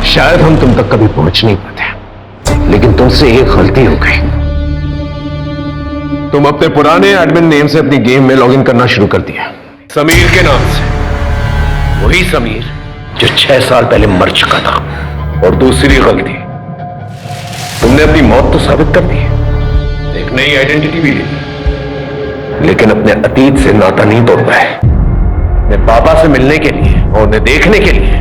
शायद हम तुम तक कभी पहुंच नहीं पाते, लेकिन तुमसे एक गलती हो गई। तुम अपने पुराने एडमिन नेम से अपनी गेम में लॉगिन करना शुरू कर दिया, समीर के नाम से। वही समीर जो 6 साल पहले मर चुका था। और दूसरी गलती, तुमने अपनी मौत तो साबित कर दी, एक नई आइडेंटिटी भी ली, लेकिन अपने अतीत से नाता नहीं तोड़ पाए। अपने पापा से मिलने के लिए और उन्हें देखने के लिए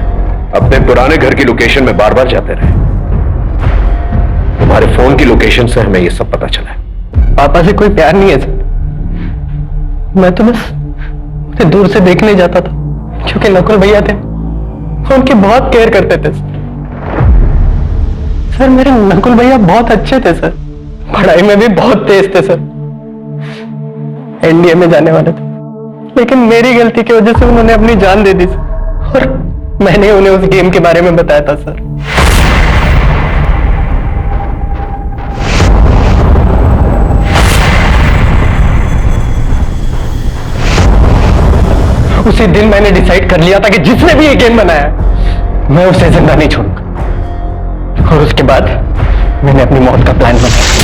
अपने पुराने घर की लोकेशन में बार बार जाते रहे। तुम्हारे फोन की लोकेशन से हमें यह सब पता चला है। पापा से कोई प्यार नहीं है सर, मैं तो बस उन्हें दूर से देखने जाता था, क्योंकि नकुल भैया थे, उनकी बहुत केयर करते थे सर। मेरे नकुल भैया बहुत अच्छे थे सर, पढ़ाई में भी बहुत तेज थे सर, एनडीए में जाने वाले थे, लेकिन मेरी गलती की वजह से उन्होंने अपनी जान दे दी सर, और मैंने उन्हें उस गेम के बारे में बताया था सर। उसी दिन मैंने डिसाइड कर लिया था कि जिसने भी ये गेम बनाया मैं उसे जिंदा नहीं छोड़ूंगा, और उसके बाद मैंने अपनी मौत का प्लान बनाया।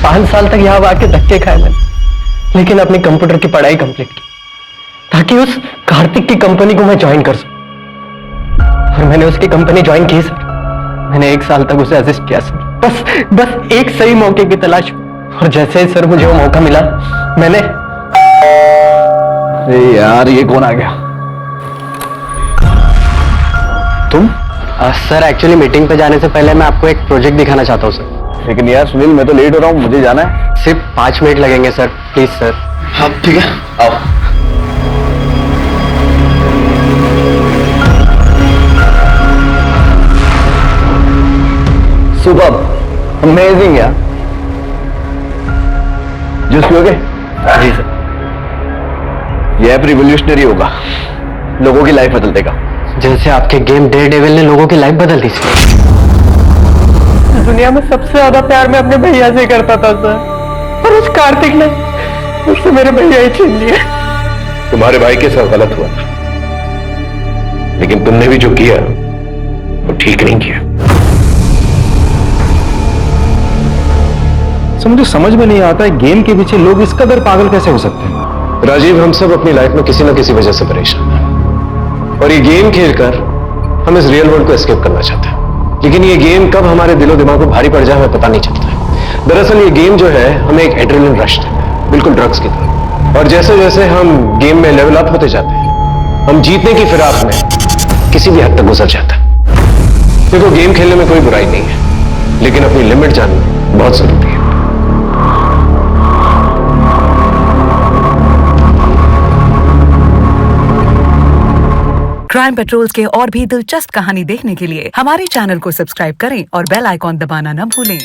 पांच साल तक यहां आके धक्के खाए मैंने, लेकिन अपनी कंप्यूटर की पढ़ाई कंप्लीट की ताकि उस कार्तिक की कंपनी को मैं ज्वाइन कर सकूं। और मैंने उसकी कंपनी ज्वाइन की सर। मैंने 1 साल तक उसे असिस्ट किया सर, बस एक सही मौके की तलाश। और जैसे ही सर मुझे वो मौका मिला मैंने। अरे यार ये कौन आ गया? तुम? सर एक्चुअली मीटिंग पे जाने से पहले मैं आपको एक प्रोजेक्ट दिखाना चाहता हूँ सर। लेकिन यार सुनील, मैं तो लेट हो रहा हूँ, मुझे जाना है। सिर्फ 5 मिनट लगेंगे सर, प्लीज सर। हाँ ठीक है, आओ। सुपर, अमेजिंग यार। जूस पियोगे? जी सर। यह ऐप रिवोल्यूशनरी होगा, लोगों की लाइफ बदल देगा। जैसे आपके गेम डेयरडेविल ने लोगों की लाइफ बदल दी सर। दुनिया में सबसे ज्यादा प्यार मैं अपने भैया से करता था सर, और उस कार्तिक ने मुझसे मेरे भैया ही छीन लिए। तुम्हारे भाई के साथ गलत हुआ था, लेकिन तुमने भी जो किया वो ठीक नहीं किया। सर मुझे समझ में नहीं आता है, गेम के पीछे लोग इस कदर पागल कैसे हो सकते हैं? राजीव, हम सब अपनी लाइफ में किसी ना किसी वजह से परेशान हैं, और ये गेम खेलकर हम इस रियल वर्ल्ड को एस्केप करना चाहते हैं। लेकिन ये गेम कब हमारे दिलो दिमाग को भारी पड़ जाए हमें पता नहीं चलता है। दरअसल ये गेम जो है हमें एक एड्रेनलिन रश देता है, बिल्कुल ड्रग्स की तरह। और जैसे जैसे हम गेम में लेवल अप होते जाते हैं, हम जीतने की फिराक में किसी भी हद तक गुजर जाता है। देखो, गेम खेलने में कोई बुराई नहीं है, लेकिन अपनी लिमिट जानना बहुत जरूरी है। क्राइम पेट्रोल्स के और भी दिलचस्प कहानी देखने के लिए हमारे चैनल को सब्सक्राइब करें और बेल आइकॉन दबाना न भूलें।